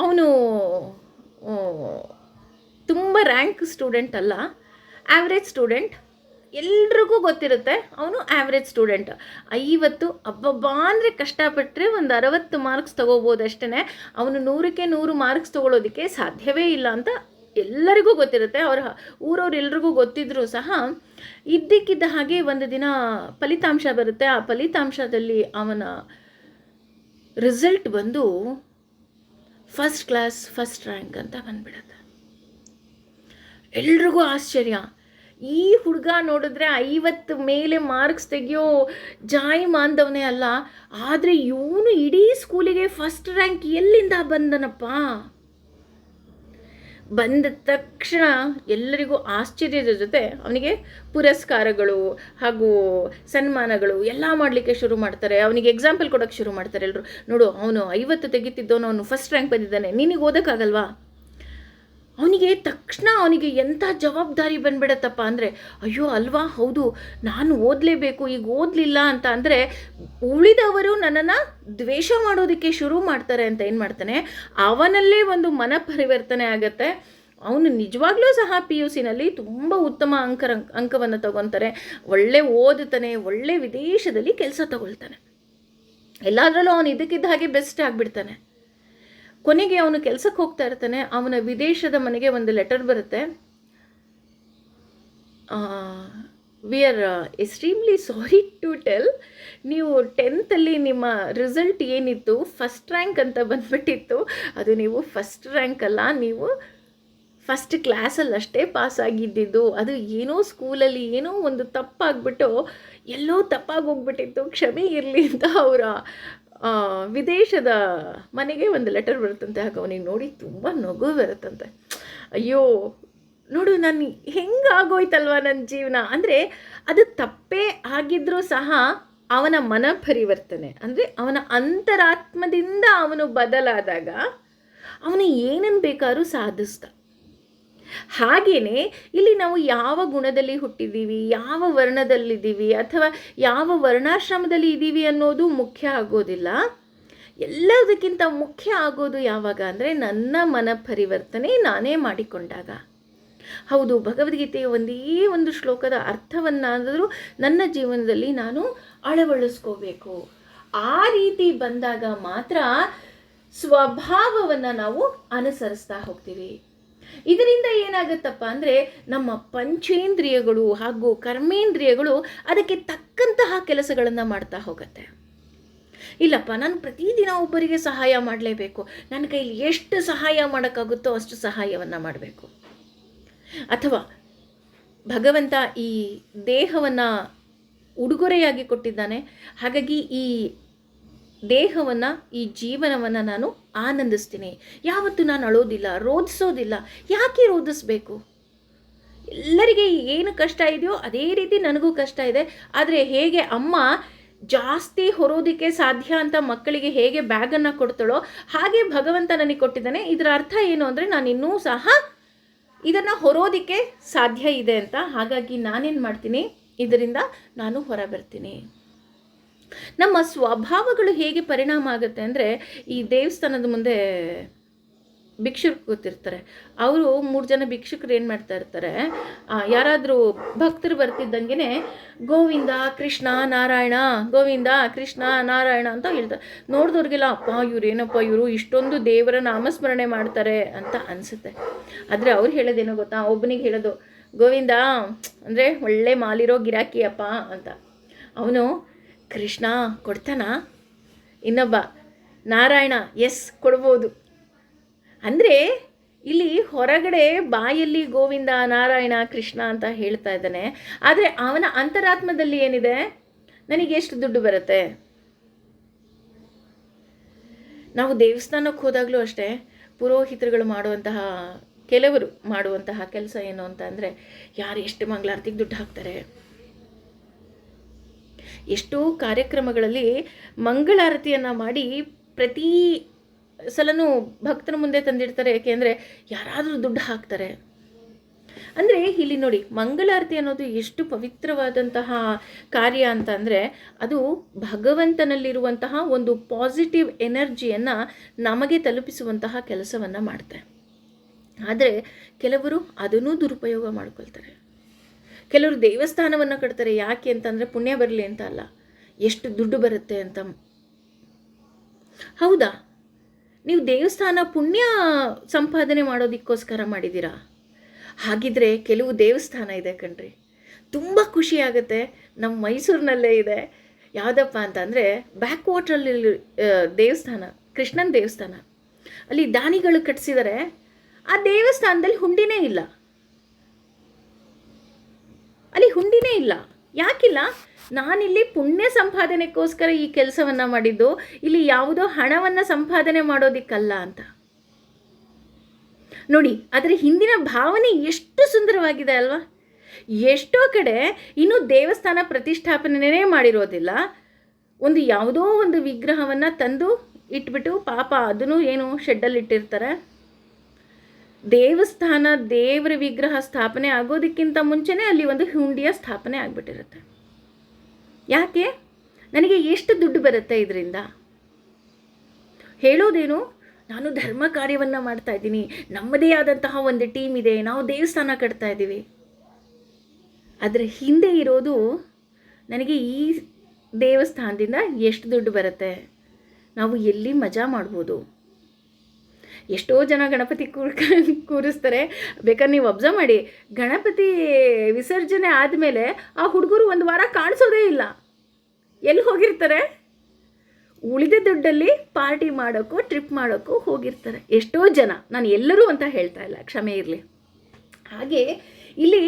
ಅವನು ತುಂಬ ರ್ಯಾಂಕ್ ಸ್ಟೂಡೆಂಟ್ ಅಲ್ಲ, ಆವ್ರೇಜ್ ಸ್ಟೂಡೆಂಟ್. ಎಲ್ರಿಗೂ ಗೊತ್ತಿರುತ್ತೆ ಅವನು ಆವ್ರೇಜ್ ಸ್ಟೂಡೆಂಟ್. 50 ಅಬ್ಬಬ್ಬಾ ಅಂದರೆ ಕಷ್ಟಪಟ್ಟರೆ ಒಂದು 60 ಮಾರ್ಕ್ಸ್ ತೊಗೋಬೋದಷ್ಟೇ. ಅವನು 100ಕ್ಕೆ 100 ಮಾರ್ಕ್ಸ್ ತೊಗೊಳೋದಕ್ಕೆ ಸಾಧ್ಯವೇ ಇಲ್ಲ ಅಂತ ಎಲ್ಲರಿಗೂ ಗೊತ್ತಿರುತ್ತೆ. ಊರವ್ರೆಲ್ರಿಗೂ ಗೊತ್ತಿದ್ರೂ ಸಹ ಇದ್ದಕ್ಕಿದ್ದ ಹಾಗೆ ಒಂದು ದಿನ ಫಲಿತಾಂಶ ಬರುತ್ತೆ. ಆ ಫಲಿತಾಂಶದಲ್ಲಿ ಅವನ ರಿಸಲ್ಟ್ ಬಂದು ಫಸ್ಟ್ ಕ್ಲಾಸ್ ಫಸ್ಟ್ ರ್ಯಾಂಕ್ ಅಂತ ಬಂದ್ಬಿಡುತ್ತೆ. ಎಲ್ರಿಗೂ ಆಶ್ಚರ್ಯ. ಈ ಹುಡುಗ ನೋಡಿದ್ರೆ 50 ಮೇಲೆ ಮಾರ್ಕ್ಸ್ ತೆಗೆಯೋ ಜಾಯಿಮಾನ್ದವನೇ ಅಲ್ಲ, ಆದರೆ ಇವನು ಇಡೀ ಸ್ಕೂಲಿಗೆ ಫಸ್ಟ್ ರ್ಯಾಂಕ್ ಎಲ್ಲಿಂದ ಬಂದನಪ್ಪ? ಬಂದ ತಕ್ಷಣ ಎಲ್ಲರಿಗೂ ಆಶ್ಚರ್ಯದ ಜೊತೆ ಅವನಿಗೆ ಪುರಸ್ಕಾರಗಳು ಹಾಗೂ ಸನ್ಮಾನಗಳು ಎಲ್ಲ ಮಾಡಲಿಕ್ಕೆ ಶುರು ಮಾಡ್ತಾರೆ. ಅವನಿಗೆ ಎಕ್ಸಾಂಪಲ್ ಕೊಡೋಕ್ಕೆ ಶುರು ಮಾಡ್ತಾರೆ ಎಲ್ಲರೂ. ನೋಡು, ಅವನು 50 ತೆಗಿತಿದ್ದವನು, ಅವನು ಫಸ್ಟ್ ರ್ಯಾಂಕ್ ಬಂದಿದ್ದಾನೆ, ನಿನಗೆ ಓದೋಕ್ಕಾಗಲ್ವಾ? ಅವನಿಗೆ ಎಂಥ ಜವಾಬ್ದಾರಿ ಬಂದ್ಬಿಡತ್ತಪ್ಪ ಅಂದರೆ, ಅಯ್ಯೋ ಅಲ್ವಾ, ಹೌದು ನಾನು ಓದಲೇಬೇಕು, ಈಗ ಓದಲಿಲ್ಲ ಅಂತ ಅಂದರೆ ಉಳಿದವರು ನನ್ನನ್ನು ದ್ವೇಷ ಮಾಡೋದಕ್ಕೆ ಶುರು ಮಾಡ್ತಾರೆ ಅಂತ ಏನು ಮಾಡ್ತಾನೆ, ಅವನಲ್ಲೇ ಒಂದು ಮನಪರಿವರ್ತನೆ ಆಗುತ್ತೆ. ಅವನು ನಿಜವಾಗ್ಲೂ ಸಹ PUCನಲ್ಲಿ ತುಂಬ ಉತ್ತಮ ಅಂಕವನ್ನು ತಗೊತಾರೆ, ಒಳ್ಳೆ ಓದುತ್ತಾನೆ, ಒಳ್ಳೆ ವಿದೇಶದಲ್ಲಿ ಕೆಲಸ ತಗೊಳ್ತಾನೆ, ಎಲ್ಲದರಲ್ಲೂ ಅವನು ಇದಕ್ಕಿದ್ದ ಹಾಗೆ ಬೆಸ್ಟ್ ಆಗಿಬಿಡ್ತಾನೆ. ಕೊನೆಗೆ ಅವನು ಕೆಲಸಕ್ಕೆ ಹೋಗ್ತಾ ಇರ್ತಾನೆ. ಅವನ ವಿದೇಶದ ಮನೆಗೆ ಒಂದು ಲೆಟರ್ ಬರುತ್ತೆ. We are extremely sorry to tell, ನೀವು 10th ನಿಮ್ಮ ರಿಸಲ್ಟ್ ಏನಿತ್ತು ಫಸ್ಟ್ ರ್ಯಾಂಕ್ ಅಂತ ಬಂದ್ಬಿಟ್ಟಿತ್ತು, ಅದು ನೀವು ಫಸ್ಟ್ ರ್ಯಾಂಕ್ ಅಲ್ಲ, ನೀವು ಫಸ್ಟ್ ಕ್ಲಾಸಲ್ಲಿ ಅಷ್ಟೇ ಪಾಸಾಗಿದ್ದಿದ್ದು, ಅದು ಏನೋ ಸ್ಕೂಲಲ್ಲಿ ಏನೋ ಒಂದು ತಪ್ಪಾಗ್ಬಿಟ್ಟು ಎಲ್ಲೋ ತಪ್ಪಾಗಿ ಹೋಗ್ಬಿಟ್ಟಿತ್ತು, ಕ್ಷಮೆ ಇರಲಿ ಅಂತ ಅವರ ವಿದೇಶದ ಮನೆಗೆ ಒಂದು ಲೆಟರ್ ಬರುತ್ತಂತೆ. ಆಗ ಅವನಿಗೆ ನೋಡಿ ತುಂಬ ನಗು ಬರುತ್ತಂತೆ. ಅಯ್ಯೋ ನೋಡು, ನಾನು ಹೆಂಗಾಗೋಯ್ತಲ್ವ ನನ್ನ ಜೀವನ. ಅಂದರೆ ಅದು ತಪ್ಪೇ ಆಗಿದ್ರೂ ಸಹ ಅವನ ಮನ ಪರಿವರ್ತನೆ, ಅಂದರೆ ಅವನ ಅಂತರಾತ್ಮದಿಂದ ಅವನು ಬದಲಾದಾಗ ಅವನು ಏನನ್ನು ಬೇಕಾದ್ರೂ ಸಾಧಿಸ್ದ. ಹಾಗೆಯೇ ಇಲ್ಲಿ ನಾವು ಯಾವ ಗುಣದಲ್ಲಿ ಹುಟ್ಟಿದ್ದೀವಿ, ಯಾವ ವರ್ಣದಲ್ಲಿದ್ದೀವಿ, ಅಥವಾ ಯಾವ ವರ್ಣಾಶ್ರಮದಲ್ಲಿ ಇದ್ದೀವಿ ಅನ್ನೋದು ಮುಖ್ಯ ಆಗೋದಿಲ್ಲ. ಎಲ್ಲದಕ್ಕಿಂತ ಮುಖ್ಯ ಆಗೋದು ಯಾವಾಗ ಅಂದರೆ ನನ್ನ ಮನ ಪರಿವರ್ತನೆ ನಾನೇ ಮಾಡಿಕೊಂಡಾಗ. ಹೌದು, ಭಗವದ್ಗೀತೆಯ ಒಂದೇ ಒಂದು ಶ್ಲೋಕದ ಅರ್ಥವನ್ನಾದರೂ ನನ್ನ ಜೀವನದಲ್ಲಿ ನಾನು ಅಳವಡಿಸ್ಕೋಬೇಕು. ಆ ರೀತಿ ಬಂದಾಗ ಮಾತ್ರ ಸ್ವಭಾವವನ್ನು ನಾವು ಅನುಸರಿಸ್ತಾ ಹೋಗ್ತೀವಿ. ಇದರಿಂದ ಏನಾಗುತ್ತಪ್ಪ ಅಂದರೆ ನಮ್ಮ ಪಂಚೇಂದ್ರಿಯಗಳು ಹಾಗೂ ಕರ್ಮೇಂದ್ರಿಯಗಳು ಅದಕ್ಕೆ ತಕ್ಕಂತಹ ಕೆಲಸಗಳನ್ನು ಮಾಡ್ತಾ ಹೋಗುತ್ತೆ. ಇಲ್ಲಪ್ಪ, ನಾನು ಪ್ರತಿದಿನ ಒಬ್ಬರಿಗೆ ಸಹಾಯ ಮಾಡಲೇಬೇಕು, ನನ್ನ ಕೈಲಿ ಎಷ್ಟು ಸಹಾಯ ಮಾಡೋಕ್ಕಾಗುತ್ತೋ ಅಷ್ಟು ಸಹಾಯವನ್ನು ಮಾಡಬೇಕು. ಅಥವಾ ಭಗವಂತ ಈ ದೇಹವನ್ನು ಉಡುಗೊರೆಯಾಗಿ ಕೊಟ್ಟಿದ್ದಾನೆ, ಹಾಗಾಗಿ ಈ ದೇಹವನ್ನು, ಈ ಜೀವನವನ್ನು ನಾನು ಆನಂದಿಸ್ತೀನಿ. ಯಾವತ್ತೂ ನಾನು ಅಳೋದಿಲ್ಲ, ರೋಧಿಸೋದಿಲ್ಲ. ಯಾಕೆ ರೋಧಿಸ್ಬೇಕು? ಎಲ್ಲರಿಗೆ ಏನು ಕಷ್ಟ ಇದೆಯೋ ಅದೇ ರೀತಿ ನನಗೂ ಕಷ್ಟ ಇದೆ. ಆದರೆ ಹೇಗೆ ಅಮ್ಮ ಜಾಸ್ತಿ ಹೊರೋದಕ್ಕೆ ಸಾಧ್ಯ ಅಂತ ಮಕ್ಕಳಿಗೆ ಹೇಗೆ ಬ್ಯಾಗನ್ನು ಕೊಡ್ತಾಳೋ ಹಾಗೆ ಭಗವಂತ ನನಗೆ ಕೊಟ್ಟಿದ್ದಾನೆ. ಇದರ ಅರ್ಥ ಏನು ಅಂದರೆ ನಾನು ಇನ್ನೂ ಸಹ ಇದನ್ನು ಹೊರೋದಕ್ಕೆ ಸಾಧ್ಯ ಇದೆ ಅಂತ. ಹಾಗಾಗಿ ನಾನೇನು ಮಾಡ್ತೀನಿ, ಇದರಿಂದ ನಾನು ಹೊರ ಬರ್ತೀನಿ. ನಮ್ಮ ಸ್ವಭಾವಗಳು ಹೇಗೆ ಪರಿಣಾಮ ಆಗುತ್ತೆ ಅಂದರೆ, ಈ ದೇವಸ್ಥಾನದ ಮುಂದೆ ಭಿಕ್ಷುಕರು ಕೂತಿರ್ತಾರೆ. ಅವರು 3 ಜನ ಭಿಕ್ಷುಕರು ಏನು ಮಾಡ್ತಾ ಇರ್ತಾರೆ, ಯಾರಾದರೂ ಭಕ್ತರು ಬರ್ತಿದ್ದಂಗೆ ಗೋವಿಂದ ಕೃಷ್ಣ ನಾರಾಯಣ, ಗೋವಿಂದ ಕೃಷ್ಣ ನಾರಾಯಣ ಅಂತ ಹೇಳ್ತಾರೆ. ನೋಡಿದವ್ರಿಗೆಲ್ಲ ಅಪ್ಪ ಇವ್ರೇನಪ್ಪ ಇವರು ಇಷ್ಟೊಂದು ದೇವರ ನಾಮಸ್ಮರಣೆ ಮಾಡ್ತಾರೆ ಅಂತ ಅನಿಸುತ್ತೆ. ಆದರೆ ಅವ್ರು ಹೇಳೋದೇನೋ ಗೊತ್ತಾ, ಒಬ್ಬನಿಗೆ ಹೇಳೋದು ಗೋವಿಂದ ಅಂದರೆ ಒಳ್ಳೆ ಮಾಲಿರೋ ಗಿರಾಕಿ ಅಪ್ಪ ಅಂತ. ಅವನು ಕೃಷ್ಣ ಕೊಡ್ತಾನ, ಇನ್ನೊಬ್ಬ ನಾರಾಯಣ ಎಸ್ ಕೊಡ್ಬೋದು. ಅಂದರೆ ಇಲ್ಲಿ ಹೊರಗಡೆ ಬಾಯಲ್ಲಿ ಗೋವಿಂದ ನಾರಾಯಣ ಕೃಷ್ಣ ಅಂತ ಹೇಳ್ತಾ ಇದ್ದಾನೆ, ಆದರೆ ಅವನ ಅಂತರಾತ್ಮದಲ್ಲಿ ಏನಿದೆ, ನನಗೆ ಎಷ್ಟು ದುಡ್ಡು ಬರುತ್ತೆ. ನಾವು ದೇವಸ್ಥಾನಕ್ಕೆ ಹೋದಾಗಲೂ ಅಷ್ಟೇ, ಪುರೋಹಿತರುಗಳು ಮಾಡುವಂತಹ ಕೆಲವರು ಮಾಡುವಂತಹ ಕೆಲಸ ಏನು ಅಂತ ಅಂದರೆ, ಯಾರು ಎಷ್ಟು ಮಂಗಳಾರತಿಗೆ ದುಡ್ಡು ಹಾಕ್ತಾರೆ. ಎಷ್ಟೋ ಕಾರ್ಯಕ್ರಮಗಳಲ್ಲಿ ಮಂಗಳಾರತಿಯನ್ನು ಮಾಡಿ ಪ್ರತಿ ಸಲನೂ ಭಕ್ತರ ಮುಂದೆ ತಂದಿಡ್ತಾರೆ. ಏಕೆಂದರೆ ಯಾರಾದರೂ ದುಡ್ಡು ಹಾಕ್ತಾರೆ. ಅಂದರೆ ಇಲ್ಲಿ ನೋಡಿ, ಮಂಗಳಾರತಿ ಅನ್ನೋದು ಎಷ್ಟು ಪವಿತ್ರವಾದಂತಹ ಕಾರ್ಯ ಅಂತ ಅಂದರೆ, ಅದು ಭಗವಂತನಲ್ಲಿರುವಂತಹ ಒಂದು ಪಾಸಿಟಿವ್ ಎನರ್ಜಿಯನ್ನು ನಮಗೆ ತಲುಪಿಸುವಂತಹ ಕೆಲಸವನ್ನು ಮಾಡುತ್ತೆ. ಆದರೆ ಕೆಲವರು ಅದನ್ನೂ ದುರುಪಯೋಗ ಮಾಡ್ಕೊಳ್ತಾರೆ. ಕೆಲವರು ದೇವಸ್ಥಾನವನ್ನು ಕಟ್ತಾರೆ. ಯಾಕೆ ಅಂತಂದರೆ ಪುಣ್ಯ ಬರಲಿ ಅಂತ ಅಲ್ಲ, ಎಷ್ಟು ದುಡ್ಡು ಬರುತ್ತೆ ಅಂತ. ಹೌದಾ, ನೀವು ದೇವಸ್ಥಾನ ಪುಣ್ಯ ಸಂಪಾದನೆ ಮಾಡೋದಕ್ಕೋಸ್ಕರ ಮಾಡಿದ್ದೀರಾ? ಹಾಗಿದ್ರೆ ಕೆಲವು ದೇವಸ್ಥಾನ ಇದೆ ಕಣ್ರಿ, ತುಂಬ ಖುಷಿಯಾಗುತ್ತೆ. ನಮ್ಮ ಮೈಸೂರಿನಲ್ಲೇ ಇದೆ. ಯಾವುದಪ್ಪ ಅಂತಂದರೆ ಬ್ಯಾಕ್ ವಾಟ್ರಲ್ಲಿ ದೇವಸ್ಥಾನ, ಕೃಷ್ಣನ ದೇವಸ್ಥಾನ. ಅಲ್ಲಿ ದಾನಿಗಳು ಕಟ್ಟಿಸಿದರೆ ಆ ದೇವಸ್ಥಾನದಲ್ಲಿ ಹುಂಡಿನೇ ಇಲ್ಲ. ಅಲ್ಲಿ ಹುಂಡಿನೇ ಇಲ್ಲ. ಯಾಕಿಲ್ಲ? ನಾನಿಲ್ಲಿ ಪುಣ್ಯ ಸಂಪಾದನೆಗೋಸ್ಕರ ಈ ಕೆಲಸವನ್ನು ಮಾಡಿದ್ದು, ಇಲ್ಲಿ ಯಾವುದೋ ಹಣವನ್ನು ಸಂಪಾದನೆ ಮಾಡೋದಕ್ಕಲ್ಲ ಅಂತ. ನೋಡಿ, ಅದರ ಹಿಂದಿನ ಭಾವನೆ ಎಷ್ಟು ಸುಂದರವಾಗಿದೆ ಅಲ್ವಾ? ಎಷ್ಟೋ ಕಡೆ ಇನ್ನೂ ದೇವಸ್ಥಾನ ಪ್ರತಿಷ್ಠಾಪನೆ ಮಾಡಿರೋದಿಲ್ಲ. ಒಂದು ಯಾವುದೋ ಒಂದು ವಿಗ್ರಹವನ್ನು ತಂದು ಇಟ್ಬಿಟ್ಟು ಪಾಪ ಅದನ್ನು ಏನು ಶೆಡ್ಡಲ್ಲಿ ಇಟ್ಟಿರ್ತಾರೆ. ದೇವಸ್ಥಾನ ದೇವರ ವಿಗ್ರಹ ಸ್ಥಾಪನೆ ಆಗೋದಕ್ಕಿಂತ ಮುಂಚೆನೇ ಅಲ್ಲಿ ಒಂದು ಹುಂಡಿಯ ಸ್ಥಾಪನೆ ಆಗಿಬಿಟ್ಟಿರುತ್ತೆ. ಯಾಕೆ? ನನಗೆ ಎಷ್ಟು ದುಡ್ಡು ಬರುತ್ತೆ ಇದರಿಂದ? ಹೇಳೋದೇನು, ನಾನು ಧರ್ಮ ಕಾರ್ಯವನ್ನು ಮಾಡ್ತಾ ಇದ್ದೀನಿ, ನಮ್ಮದೇ ಆದಂತಹ ಒಂದು ಟೀಮ್ ಇದೆ, ನಾವು ದೇವಸ್ಥಾನ ಕಟ್ತಾ ಇದ್ದೀವಿ. ಅದರ ಹಿಂದೆ ಇರೋದು ನನಗೆ ಈ ದೇವಸ್ಥಾನದಿಂದ ಎಷ್ಟು ದುಡ್ಡು ಬರುತ್ತೆ, ನಾವು ಎಲ್ಲಿ ಮಜಾ ಮಾಡ್ಬೋದು. ಎಷ್ಟೋ ಜನ ಗಣಪತಿ ಕೂರಿಸ್ತಾರೆ. ಬೇಕಾದ್ರೆ ನೀವು ಅಬ್ಸರ್ವ್ ಮಾಡಿ, ಗಣಪತಿ ವಿಸರ್ಜನೆ ಆದಮೇಲೆ ಆ ಹುಡುಗರು 1 ವಾರ ಕಾಣಿಸೋದೇ ಇಲ್ಲ. ಎಲ್ಲಿ ಹೋಗಿರ್ತಾರೆ? ಉಳಿದ ದುಡ್ಡಲ್ಲಿ ಪಾರ್ಟಿ ಮಾಡೋಕ್ಕೂ ಟ್ರಿಪ್ ಮಾಡೋಕ್ಕೂ ಹೋಗಿರ್ತಾರೆ ಎಷ್ಟೋ ಜನ. ನಾನು ಎಲ್ಲರೂ ಅಂತ ಹೇಳ್ತಾ ಇಲ್ಲ, ಕ್ಷಮೆ ಇರಲಿ. ಹಾಗೆ ಇಲ್ಲಿ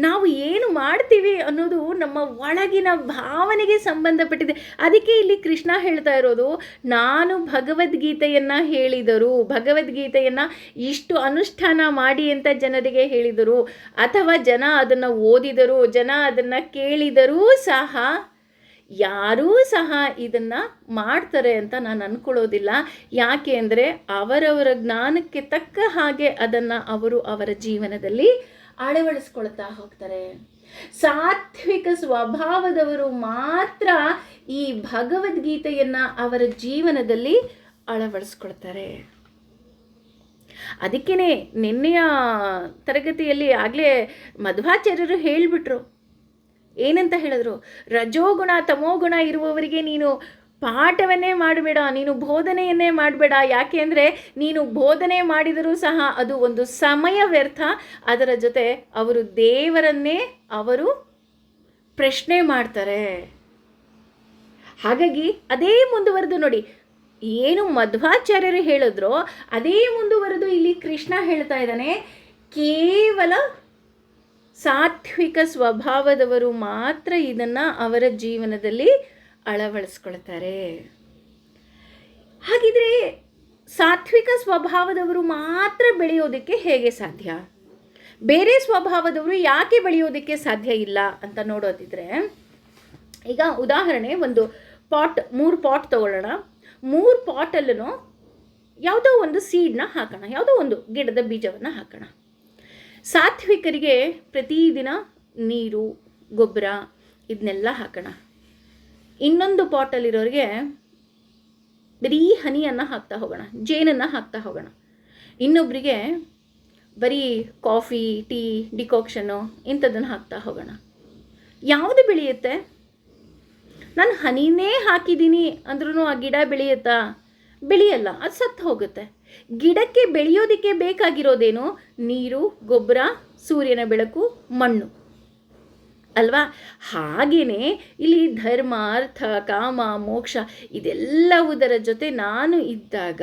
ನಾವು ಏನು ಮಾಡ್ತೀವಿ ಅನ್ನೋದು ನಮ್ಮ ಒಳಗಿನ ಭಾವನೆಗೆ ಸಂಬಂಧಪಟ್ಟಿದೆ. ಅದಕ್ಕೆ ಇಲ್ಲಿ ಕೃಷ್ಣ ಹೇಳ್ತಾ ಇರೋದು, ನಾನು ಭಗವದ್ಗೀತೆಯನ್ನು ಹೇಳಿದರು, ಭಗವದ್ಗೀತೆಯನ್ನು ಇಷ್ಟು ಅನುಷ್ಠಾನ ಮಾಡಿ ಅಂತ ಜನರಿಗೆ ಹೇಳಿದರು, ಅಥವಾ ಜನ ಅದನ್ನು ಓದಿದರು, ಜನ ಅದನ್ನು ಕೇಳಿದರೂ ಸಹ ಯಾರೂ ಸಹ ಇದನ್ನು ಮಾಡ್ತಾರೆ ಅಂತ ನಾನು ಅಂದ್ಕೊಳ್ಳೋದಿಲ್ಲ. ಯಾಕೆ ಅಂದರೆ ಅವರವರ ಜ್ಞಾನಕ್ಕೆ ತಕ್ಕ ಹಾಗೆ ಅದನ್ನು ಅವರು ಅವರ ಜೀವನದಲ್ಲಿ ಅಳವಡಿಸ್ಕೊಳ್ತಾ ಹೋಗ್ತಾರೆ. ಸಾತ್ವಿಕ ಸ್ವಭಾವದವರು ಮಾತ್ರ ಈ ಭಗವದ್ಗೀತೆಯನ್ನು ಅವರ ಜೀವನದಲ್ಲಿ ಅಳವಡಿಸ್ಕೊಳ್ತಾರೆ. ಅದಕ್ಕೇ ನಿನ್ನೆಯ ತರಗತಿಯಲ್ಲಿ ಆಗಲೇ ಮಧ್ವಾಚಾರ್ಯರು ಹೇಳಿಬಿಟ್ರು. ಏನಂತ ಹೇಳಿದ್ರು? ರಜೋಗುಣ ತಮೋಗುಣ ಇರುವವರಿಗೆ ನೀನು ಪಾಠವನ್ನೇ ಮಾಡಬೇಡ, ನೀನು ಬೋಧನೆಯನ್ನೇ ಮಾಡಬೇಡ. ಯಾಕೆ ಅಂದರೆ ನೀನು ಬೋಧನೆ ಮಾಡಿದರೂ ಸಹ ಅದು ಒಂದು ಸಮಯ ವ್ಯರ್ಥ. ಅದರ ಜೊತೆ ಅವರು ದೇವರನ್ನೇ ಅವರು ಪ್ರಶ್ನೆ ಮಾಡ್ತಾರೆ. ಹಾಗಾಗಿ ಅದೇ ಮುಂದುವರೆದು ನೋಡಿ, ಏನು ಮಧ್ವಾಚಾರ್ಯರು ಹೇಳಿದ್ರೋ ಅದೇ ಮುಂದುವರೆದು ಇಲ್ಲಿ ಕೃಷ್ಣ ಹೇಳ್ತಾ ಇದ್ದಾನೆ, ಕೇವಲ ಸಾತ್ವಿಕ ಸ್ವಭಾವದವರು ಮಾತ್ರ ಇದನ್ನು ಅವರ ಜೀವನದಲ್ಲಿ ಅಳವಡಿಸ್ಕೊಳ್ತಾರೆ. ಹಾಗಿದ್ರೆ ಸಾತ್ವಿಕ ಸ್ವಭಾವದವರು ಮಾತ್ರ ಬೆಳೆಯೋದಕ್ಕೆ ಹೇಗೆ ಸಾಧ್ಯ? ಬೇರೆ ಸ್ವಭಾವದವರು ಯಾಕೆ ಬೆಳೆಯೋದಕ್ಕೆ ಸಾಧ್ಯ ಇಲ್ಲ ಅಂತ ನೋಡೋದಿದ್ರೆ, ಈಗ ಉದಾಹರಣೆ ಒಂದು ಪಾಟ್, 3 ಪಾಟ್ ತಗೊಳ್ಳೋಣ. 3 ಪಾಟಲ್ಲೂ ಯಾವುದೋ ಒಂದು ಸೀಡ್ನ ಹಾಕೋಣ, ಯಾವುದೋ ಒಂದು ಗಿಡದ ಬೀಜವನ್ನು ಹಾಕೋಣ. ಸಾತ್ವಿಕರಿಗೆ ಪ್ರತಿದಿನ ನೀರು, ಗೊಬ್ಬರ ಇದನ್ನೆಲ್ಲ ಹಾಕೋಣ. ಇನ್ನೊಂದು ಪಾಟಲ್ಲಿರೋರಿಗೆ ಬರೀ ಹನಿಯನ್ನು ಹಾಕ್ತಾ ಹೋಗೋಣ, ಜೇನನ್ನು ಹಾಕ್ತಾ ಹೋಗೋಣ. ಇನ್ನೊಬ್ಬರಿಗೆ ಬರೀ ಕಾಫಿ, ಟೀ, ಡಿಕಾಕ್ಷನ್ನು ಇಂಥದ್ದನ್ನು ಹಾಕ್ತಾ ಹೋಗೋಣ. ಯಾವುದು ಬೆಳೆಯುತ್ತೆ? ನಾನು ಹನಿನೇ ಹಾಕಿದ್ದೀನಿ ಅಂದ್ರೂ ಆ ಗಿಡ ಬೆಳೆಯುತ್ತಾ? ಬೆಳೆಯಲ್ಲ, ಅದು ಸತ್ತು ಹೋಗುತ್ತೆ. ಗಿಡಕ್ಕೆ ಬೆಳೆಯೋದಕ್ಕೆ ಬೇಕಾಗಿರೋದೇನು? ನೀರು, ಗೊಬ್ಬರ, ಸೂರ್ಯನ ಬೆಳಕು, ಮಣ್ಣು ಅಲ್ವಾ? ಹಾಗೆಯೇ ಇಲ್ಲಿ ಧರ್ಮ, ಅರ್ಥ, ಕಾಮ, ಮೋಕ್ಷ ಇದೆಲ್ಲವುದರ ಜೊತೆ ನಾನು ಇದ್ದಾಗ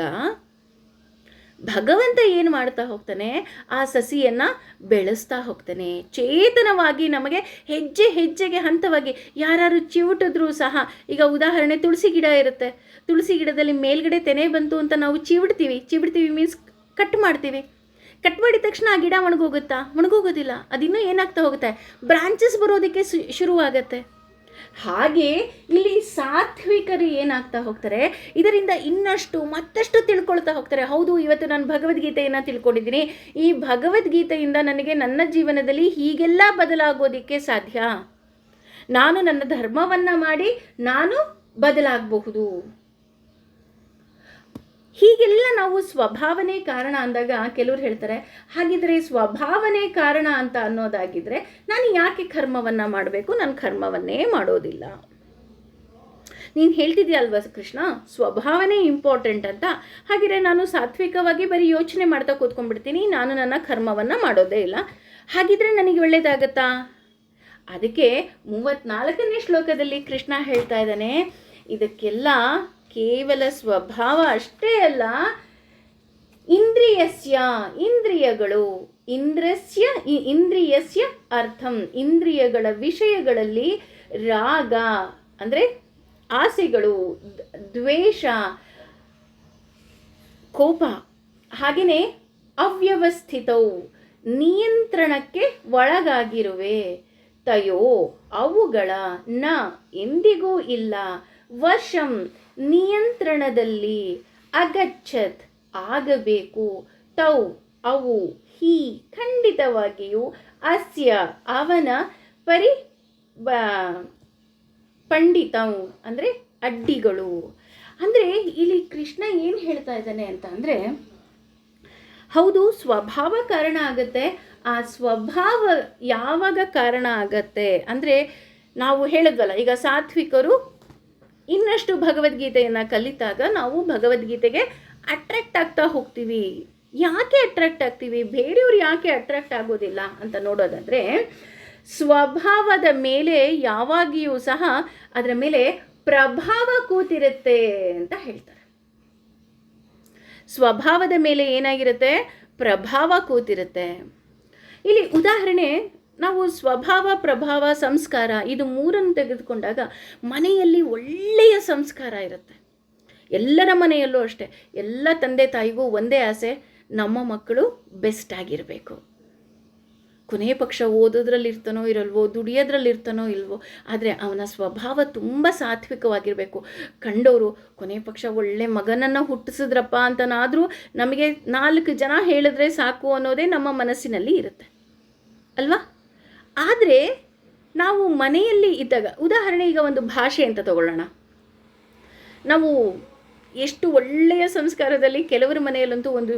ಭಗವಂತ ಏನು ಮಾಡ್ತಾ ಹೋಗ್ತಾನೆ? ಆ ಸಸಿಯನ್ನು ಬೆಳೆಸ್ತಾ ಹೋಗ್ತಾನೆ. ಚೇತನವಾಗಿ ನಮಗೆ ಹೆಜ್ಜೆ ಹೆಜ್ಜೆಗೆ ಹಂತವಾಗಿ ಯಾರು ಚಿವುಟಿದ್ರೂ ಸಹ, ಈಗ ಉದಾಹರಣೆ ತುಳಸಿ ಗಿಡ ಇರುತ್ತೆ. ತುಳಸಿ ಗಿಡದಲ್ಲಿ ಮೇಲ್ಗಡೆ ತೆನೆ ಬಂತು ಅಂತ ನಾವು ಚಿವಿಡ್ತೀವಿ ಮೀನ್ಸ್ ಕಟ್ ಮಾಡ್ತೀವಿ. ಕಟ್ ಮಾಡಿದ ತಕ್ಷಣ ಆ ಗಿಡ ಒಣಗೋಗುತ್ತಾ? ಒಣಗೋಗೋದಿಲ್ಲ. ಅದಿನ್ನೂ ಏನಾಗ್ತಾ ಹೋಗುತ್ತೆ? ಬ್ರಾಂಚಸ್ ಬರೋದಕ್ಕೆ ಶುರುವಾಗತ್ತೆ. ಹಾಗೆ ಇಲ್ಲಿ ಸಾತ್ವಿಕರು ಏನಾಗ್ತಾ ಹೋಗ್ತಾರೆ? ಇದರಿಂದ ಇನ್ನಷ್ಟು ಮತ್ತಷ್ಟು ತಿಳ್ಕೊಳ್ತಾ ಹೋಗ್ತಾರೆ. ಹೌದು, ಇವತ್ತು ನಾನು ಭಗವದ್ಗೀತೆಯನ್ನು ತಿಳ್ಕೊಂಡಿದ್ದೀನಿ, ಈ ಭಗವದ್ಗೀತೆಯಿಂದ ನನಗೆ ನನ್ನ ಜೀವನದಲ್ಲಿ ಹೀಗೆಲ್ಲ ಬದಲಾಗೋದಕ್ಕೆ ಸಾಧ್ಯ. ನಾನು ನನ್ನ ಧರ್ಮವನ್ನು ಮಾಡಿ ನಾನು ಬದಲಾಗಬಹುದು. ಹೀಗೆಲ್ಲ ನಾವು ಸ್ವಭಾವನೆ ಕಾರಣ ಅಂದಾಗ ಕೆಲವರು ಹೇಳ್ತಾರೆ, ಹಾಗಿದ್ರೆ ಸ್ವಭಾವನೆ ಕಾರಣ ಅಂತ ಅನ್ನೋದಾಗಿದ್ದರೆ ನಾನು ಯಾಕೆ ಕರ್ಮವನ್ನು ಮಾಡಬೇಕು? ನಾನು ಕರ್ಮವನ್ನೇ ಮಾಡೋದಿಲ್ಲ. ನೀನು ಹೇಳ್ತಿದ್ಯಲ್ವ ಕೃಷ್ಣ, ಸ್ವಭಾವನೆ ಇಂಪಾರ್ಟೆಂಟ್ ಅಂತ. ಹಾಗಿದ್ರೆ ನಾನು ಸಾತ್ವಿಕವಾಗಿ ಬರೀ ಯೋಚನೆ ಮಾಡ್ತಾ ಕೂತ್ಕೊಂಡ್ಬಿಡ್ತೀನಿ, ನಾನು ನನ್ನ ಕರ್ಮವನ್ನು ಮಾಡೋದೇ ಇಲ್ಲ. ಹಾಗಿದ್ರೆ ನನಗೆ ಒಳ್ಳೆಯದಾಗತ್ತಾ? ಅದಕ್ಕೆ 34ನೇ ಶ್ಲೋಕದಲ್ಲಿ ಕೃಷ್ಣ ಹೇಳ್ತಾ ಇದ್ದಾನೆ, ಇದಕ್ಕೆಲ್ಲ ಕೇವಲ ಸ್ವಭಾವ ಅಷ್ಟೇ ಅಲ್ಲ, ಇಂದ್ರಿಯಗಳು, ಇಂದ್ರಿಯಸ್ಯ ಅರ್ಥಂ, ಇಂದ್ರಿಯಗಳ ವಿಷಯಗಳಲ್ಲಿ ರಾಗ ಅಂದರೆ ಆಸೆಗಳು, ದ್ವೇಷ, ಕೋಪ, ಹಾಗೆಯೇ ಅವ್ಯವಸ್ಥಿತವು, ನಿಯಂತ್ರಣಕ್ಕೆ ಒಳಗಾಗಿರುವೆ. ತಯೋ ಅವುಗಳ ನ ಎಂದಿಗೂ ಇಲ್ಲ, ವಶಂ ನಿಯಂತ್ರಣದಲ್ಲಿ, ಅಗಚ್ಚತ್ ಆಗಬೇಕು, ತೌ ಅವು, ಹಿ ಖಂಡಿತವಾಗಿಯೂ, ಅಸ್ಯ ಅವನ, ಪಂಡಿತಂ ಅಂದರೆ ಅಡ್ಡಿಗಳು. ಅಂದರೆ ಇಲ್ಲಿ ಕೃಷ್ಣ ಏನು ಹೇಳ್ತಾ ಇದ್ದಾನೆ ಅಂತ ಅಂದರೆ, ಹೌದು ಸ್ವಭಾವ ಕಾರಣ ಆಗುತ್ತೆ. ಆ ಸ್ವಭಾವ ಯಾವಾಗ ಕಾರಣ ಆಗತ್ತೆ ಅಂದರೆ, ನಾವು ಹೇಳಿದ್ವಲ್ಲ ಈಗ ಸಾತ್ವಿಕರು ಇನ್ನಷ್ಟು ಭಗವದ್ಗೀತೆಯನ್ನು ಕಲಿತಾಗ ನಾವು ಭಗವದ್ಗೀತೆಗೆ ಅಟ್ರಾಕ್ಟ್ ಆಗ್ತಾ ಹೋಗ್ತೀವಿ. ಯಾಕೆ ಅಟ್ರಾಕ್ಟ್ ಆಗ್ತೀವಿ? ಬೇರೆಯವ್ರು ಯಾಕೆ ಅಟ್ರಾಕ್ಟ್ ಆಗೋದಿಲ್ಲ ಅಂತ ನೋಡೋದಾದರೆ, ಸ್ವಭಾವದ ಮೇಲೆ ಯಾವಾಗಿಯೂ ಸಹ ಅದರ ಮೇಲೆ ಪ್ರಭಾವ ಕೂತಿರುತ್ತೆ ಅಂತ ಹೇಳ್ತಾರೆ. ಸ್ವಭಾವದ ಮೇಲೆ ಏನಾಗಿರುತ್ತೆ? ಪ್ರಭಾವ ಕೂತಿರುತ್ತೆ. ಇಲ್ಲಿ ಉದಾಹರಣೆ, ನಾವು ಸ್ವಭಾವ, ಪ್ರಭಾವ, ಸಂಸ್ಕಾರ ಇದು ಮೂರನ್ನು ತೆಗೆದುಕೊಂಡಾಗ ಮನೆಯಲ್ಲಿ ಒಳ್ಳೆಯ ಸಂಸ್ಕಾರ ಇರುತ್ತೆ. ಎಲ್ಲರ ಮನೆಯಲ್ಲೂ ಅಷ್ಟೇ, ಎಲ್ಲ ತಂದೆ ತಾಯಿಗೂ ಒಂದೇ ಆಸೆ, ನಮ್ಮ ಮಕ್ಕಳು ಬೆಸ್ಟ್ ಆಗಿರಬೇಕು. ಕೊನೆಯ ಪಕ್ಷ ಓದೋದ್ರಲ್ಲಿರ್ತಾನೋ ಇರಲ್ವೋ, ದುಡಿಯೋದ್ರಲ್ಲಿರ್ತಾನೋ ಇಲ್ವೋ, ಆದರೆ ಅವನ ಸ್ವಭಾವ ತುಂಬ ಸಾತ್ವಿಕವಾಗಿರಬೇಕು. ಕಂಡವರು ಕೊನೆಯ ಪಕ್ಷ ಒಳ್ಳೆ ಮಗನನ್ನು ಹುಟ್ಟಿಸಿದ್ರಪ್ಪ ಅಂತನಾದರೂ ನಮಗೆ 4 ಜನ ಹೇಳಿದ್ರೆ ಸಾಕು ಅನ್ನೋದೇ ನಮ್ಮ ಮನಸ್ಸಿನಲ್ಲಿ ಇರುತ್ತೆ ಅಲ್ವಾ. ಆದರೆ ನಾವು ಮನೆಯಲ್ಲಿ ಇದ್ದಾಗ, ಉದಾಹರಣೆ ಈಗ ಒಂದು ಭಾಷೆ ಅಂತ ತಗೊಳ್ಳೋಣ. ನಾವು ಎಷ್ಟು ಒಳ್ಳೆಯ ಸಂಸ್ಕಾರದಲ್ಲಿ, ಕೆಲವರ ಮನೆಯಲ್ಲಂತೂ ಒಂದು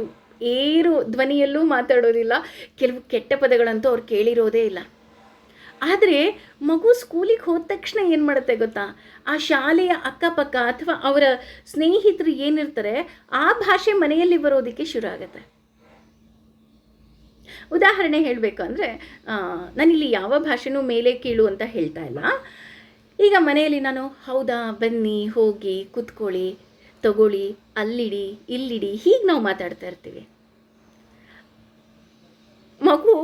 ಏರು ಧ್ವನಿಯಲ್ಲೂ ಮಾತಾಡೋದಿಲ್ಲ, ಕೆಲವು ಕೆಟ್ಟ ಪದಗಳಂತೂ ಅವ್ರು ಕೇಳಿರೋದೇ ಇಲ್ಲ. ಆದರೆ ಮಗು ಸ್ಕೂಲಿಗೆ ಹೋದ ತಕ್ಷಣ ಏನು ಮಾಡುತ್ತೆ ಗೊತ್ತಾ, ಆ ಶಾಲೆಯ ಅಕ್ಕಪಕ್ಕ ಅಥವಾ ಅವರ ಸ್ನೇಹಿತರು ಏನಿರ್ತಾರೆ ಆ ಭಾಷೆ ಮನೆಯಲ್ಲಿ ಬರೋದಕ್ಕೆ ಶುರು ಆಗುತ್ತೆ. ಉದಾಹರಣೆ ಹೇಳಬೇಕು ಅಂದರೆ, ನಾನಿಲ್ಲಿ ಯಾವ ಭಾಷೆನೂ ಮೇಲೆ ಕೀಳು ಅಂತ ಹೇಳ್ತಾ ಇಲ್ಲ. ಈಗ ಮನೆಯಲ್ಲಿ ನಾನು ಹೌದಾ, ಬನ್ನಿ, ಹೋಗಿ, ಕೂತ್ಕೊಳ್ಳಿ, ತಗೊಳ್ಳಿ, ಅಲ್ಲಿಡಿ, ಇಲ್ಲಿಡಿ, ಹೀಗೆ ನಾವು ಮಾತಾಡ್ತಾ ಇರ್ತೀವಿ. ಮಗು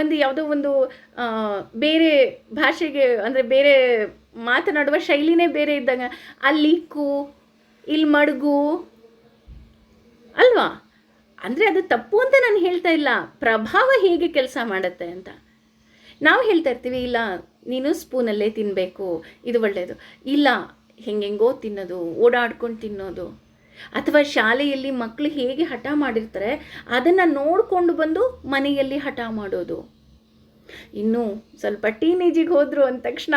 ಒಂದು ಯಾವುದೋ ಒಂದು ಬೇರೆ ಭಾಷೆಗೆ, ಅಂದರೆ ಬೇರೆ ಮಾತನಾಡುವ ಶೈಲಿನೇ ಬೇರೆ ಇದ್ದಾಗ ಅಲ್ಲಿ ಇಕ್ಕು, ಇಲ್ಲಿ ಮಡಗು ಅಲ್ವಾ. ಅಂದರೆ ಅದು ತಪ್ಪು ಅಂತ ನಾನು ಹೇಳ್ತಾ ಇಲ್ಲ, ಪ್ರಭಾವ ಹೇಗೆ ಕೆಲಸ ಮಾಡುತ್ತೆ ಅಂತ. ನಾವು ಹೇಳ್ತಾ ಇರ್ತೀವಿ, ಇಲ್ಲ ನೀನು ಸ್ಪೂನಲ್ಲೇ ತಿನ್ನಬೇಕು, ಇದು ಒಳ್ಳೆಯದು, ಇಲ್ಲ ಹೆಂಗೆಂಗೋ ತಿನ್ನೋದು, ಓಡಾಡ್ಕೊಂಡು ತಿನ್ನೋದು. ಅಥವಾ ಶಾಲೆಯಲ್ಲಿ ಮಕ್ಕಳು ಹೇಗೆ ಹಠ ಮಾಡಿರ್ತಾರೆ ಅದನ್ನು ನೋಡಿಕೊಂಡು ಬಂದು ಮನೆಯಲ್ಲಿ ಹಠ ಮಾಡೋದು. ಇನ್ನು ಸ್ವಲ್ಪ ಟೀನೇಜಿಗೆ ಹೋದರು ಅಂದ ತಕ್ಷಣ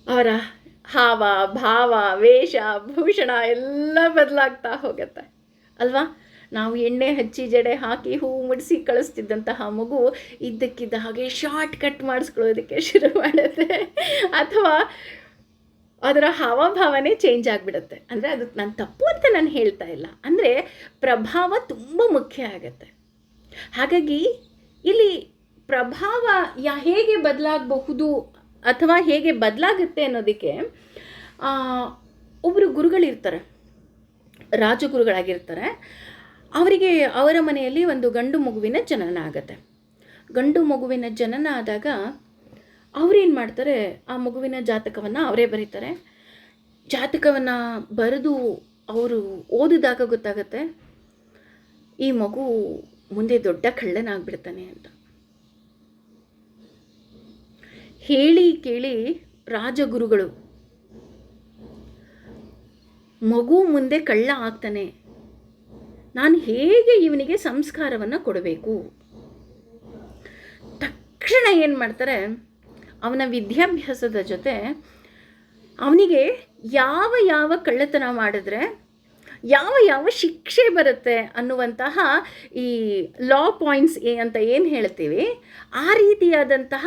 ಅವರ ಹಾವ, ಭಾವ, ವೇಷ, ಭೂಷಣ ಎಲ್ಲ ಬದಲಾಗ್ತಾ ಹೋಗುತ್ತೆ ಅಲ್ವಾ. ನಾವು ಎಣ್ಣೆ ಹಚ್ಚಿ ಜಡೆ ಹಾಕಿ ಹೂ ಮುಡಿಸಿ ಕಳಿಸ್ತಿದ್ದಂತಹ ಮಗು ಇದ್ದಕ್ಕಿದ್ದ ಹಾಗೆ ಶಾರ್ಟ್ ಕಟ್ ಮಾಡಿಸ್ಕೊಳ್ಳೋದಕ್ಕೆ ಶುರು ಮಾಡುತ್ತೆ. ಅಥವಾ ಅದರ ಹಾವಭಾವನೆ ಚೇಂಜ್ ಆಗಿಬಿಡುತ್ತೆ. ಅಂದರೆ ಅದು ನಾನು ತಪ್ಪು ಅಂತ ನಾನು ಹೇಳ್ತಾ ಇಲ್ಲ, ಅಂದರೆ ಪ್ರಭಾವ ತುಂಬ ಮುಖ್ಯ ಆಗುತ್ತೆ. ಹಾಗಾಗಿ ಇಲ್ಲಿ ಪ್ರಭಾವ ಹೇಗೆ ಬದಲಾಗಬಹುದು ಅಥವಾ ಹೇಗೆ ಬದಲಾಗುತ್ತೆ ಅನ್ನೋದಕ್ಕೆ, ಒಬ್ಬರು ಗುರುಗಳಿರ್ತಾರೆ, ರಾಜಗುರುಗಳಾಗಿರ್ತಾರೆ. ಅವರಿಗೆ ಅವರ ಮನೆಯಲ್ಲಿ ಒಂದು ಗಂಡು ಮಗುವಿನ ಜನನ ಆಗುತ್ತೆ. ಗಂಡು ಮಗುವಿನ ಜನನ ಆದಾಗ ಅವರೇನು ಮಾಡ್ತಾರೆ, ಆ ಮಗುವಿನ ಜಾತಕವನ್ನು ಅವರೇ ಬರೀತಾರೆ. ಜಾತಕವನ್ನು ಬರೆದು ಅವರು ಓದಿದಾಗ ಗೊತ್ತಾಗುತ್ತೆ ಈ ಮಗು ಮುಂದೆ ದೊಡ್ಡ ಕಳ್ಳನಾಗ್ಬಿಡ್ತಾನೆ ಅಂತ. ಹೇಳಿ ಕೇಳಿ ರಾಜಗುರುಗಳು ಮಗು ಮುಂದೆ ಕಳ್ಳ ಆಗ್ತಾನೆ, ನಾನು ಹೇಗೆ ಇವನಿಗೆ ಸಂಸ್ಕಾರವನ್ನು ಕೊಡಬೇಕು. ತಕ್ಷಣ ಏನು ಮಾಡ್ತಾರೆ, ಅವನ ವಿದ್ಯಾಭ್ಯಾಸದ ಜೊತೆ ಅವನಿಗೆ ಯಾವ ಕಳ್ಳತನ ಮಾಡಿದ್ರೆ ಯಾವ ಶಿಕ್ಷೆ ಬರುತ್ತೆ ಅನ್ನುವಂತಹ ಈ ಲಾ ಪಾಯಿಂಟ್ಸ್ ಅಂತ ಏನು ಹೇಳ್ತೀವಿ, ಆ ರೀತಿಯಾದಂತಹ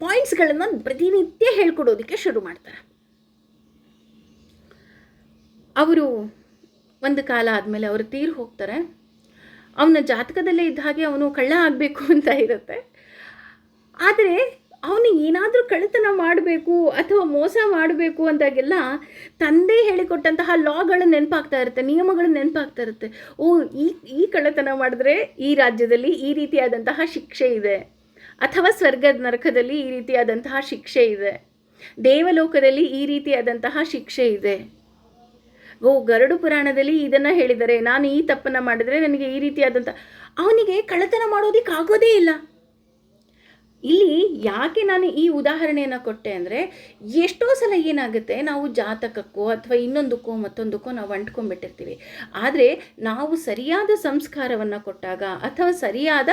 ಪಾಯಿಂಟ್ಸ್ಗಳನ್ನು ಪ್ರತಿನಿತ್ಯ ಹೇಳ್ಕೊಡೋದಕ್ಕೆ ಶುರು ಮಾಡ್ತಾರೆ. ಅವರು ಒಂದು ಕಾಲ ಆದಮೇಲೆ ಅವರು ತೀರು ಹೋಗ್ತಾರೆ. ಅವನ ಜಾತಕದಲ್ಲೇ ಇದ್ದ ಹಾಗೆ ಅವನು ಕಳ್ಳ ಆಗಬೇಕು ಅಂತ ಇರುತ್ತೆ. ಆದರೆ ಅವನು ಏನಾದರೂ ಕಳ್ಳತನ ಮಾಡಬೇಕು ಅಥವಾ ಮೋಸ ಮಾಡಬೇಕು ಅಂತಾಗೆಲ್ಲ ತಂದೆ ಹೇಳಿಕೊಟ್ಟಂತಹ ಲಾಗಳು ನೆನಪಾಗ್ತಾ ಇರುತ್ತೆ, ನಿಯಮಗಳು ನೆನಪಾಗ್ತಾ ಇರುತ್ತೆ. ಈ ಕಳ್ಳತನ ಮಾಡಿದ್ರೆ ಈ ರಾಜ್ಯದಲ್ಲಿ ಈ ರೀತಿಯಾದಂತಹ ಶಿಕ್ಷೆ ಇದೆ, ಅಥವಾ ಸ್ವರ್ಗದ ನರಕದಲ್ಲಿ ಈ ರೀತಿಯಾದಂತಹ ಶಿಕ್ಷೆ ಇದೆ, ದೇವಲೋಕದಲ್ಲಿ ಈ ರೀತಿಯಾದಂತಹ ಶಿಕ್ಷೆ ಇದೆ. ಗರುಡ ಪುರಾಣದಲ್ಲಿ ಇದನ್ನು ಹೇಳಿದ್ದಾರೆ, ನಾನು ಈ ತಪ್ಪನ್ನು ಮಾಡಿದರೆ ನನಗೆ ಈ ರೀತಿಯಾದಂಥ. ಅವನಿಗೆ ಕಳ್ಳತನ ಮಾಡೋದಕ್ಕೆ ಆಗೋದೇ ಇಲ್ಲ. ಇಲ್ಲಿ ಯಾಕೆ ನಾನು ಈ ಉದಾಹರಣೆಯನ್ನು ಕೊಟ್ಟೆ ಅಂದರೆ, ಎಷ್ಟೋ ಸಲ ಏನಾಗುತ್ತೆ, ನಾವು ಜಾತಕಕ್ಕೋ ಅಥವಾ ಇನ್ನೊಂದಕ್ಕೋ ಮತ್ತೊಂದಕ್ಕೋ ನಾವು ಅಂಟ್ಕೊಂಡ್ಬಿಟ್ಟಿರ್ತೀವಿ. ಆದರೆ ನಾವು ಸರಿಯಾದ ಸಂಸ್ಕಾರವನ್ನು ಕೊಟ್ಟಾಗ ಅಥವಾ ಸರಿಯಾದ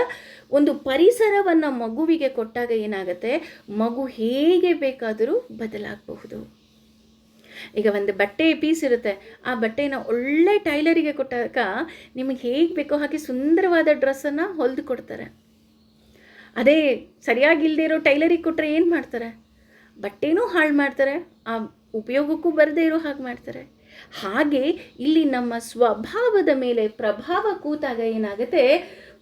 ಒಂದು ಪರಿಸರವನ್ನು ಮಗುವಿಗೆ ಕೊಟ್ಟಾಗ ಏನಾಗುತ್ತೆ, ಮಗು ಹೇಗೆ ಬೇಕಾದರೂ ಬದಲಾಗಬಹುದು. ಈಗ ಒಂದು ಬಟ್ಟೆ ಪೀಸ್ ಇರುತ್ತೆ, ಆ ಬಟ್ಟೆನ ಒಳ್ಳೆ ಟೈಲರಿಗೆ ಕೊಟ್ಟಾಗ ನಿಮಗೆ ಹೇಗೆ ಬೇಕೋ ಹಾಗೆ ಸುಂದರವಾದ ಡ್ರೆಸ್ಸನ್ನು ಹೊಲಿದು ಕೊಡ್ತಾರೆ. ಅದೇ ಸರಿಯಾಗಿಲ್ಲದೆ ಇರೋ ಟೈಲರಿಗೆ ಕೊಟ್ಟರೆ ಏನು ಮಾಡ್ತಾರೆ, ಬಟ್ಟೆನೂ ಹಾಳು ಮಾಡ್ತಾರೆ, ಆ ಉಪಯೋಗಕ್ಕೂ ಬರದೇ ಇರೋ ಹಾಗೆ ಮಾಡ್ತಾರೆ. ಹಾಗೆ ಇಲ್ಲಿ ನಮ್ಮ ಸ್ವಭಾವದ ಮೇಲೆ ಪ್ರಭಾವ ಕೂತಾಗ ಏನಾಗುತ್ತೆ,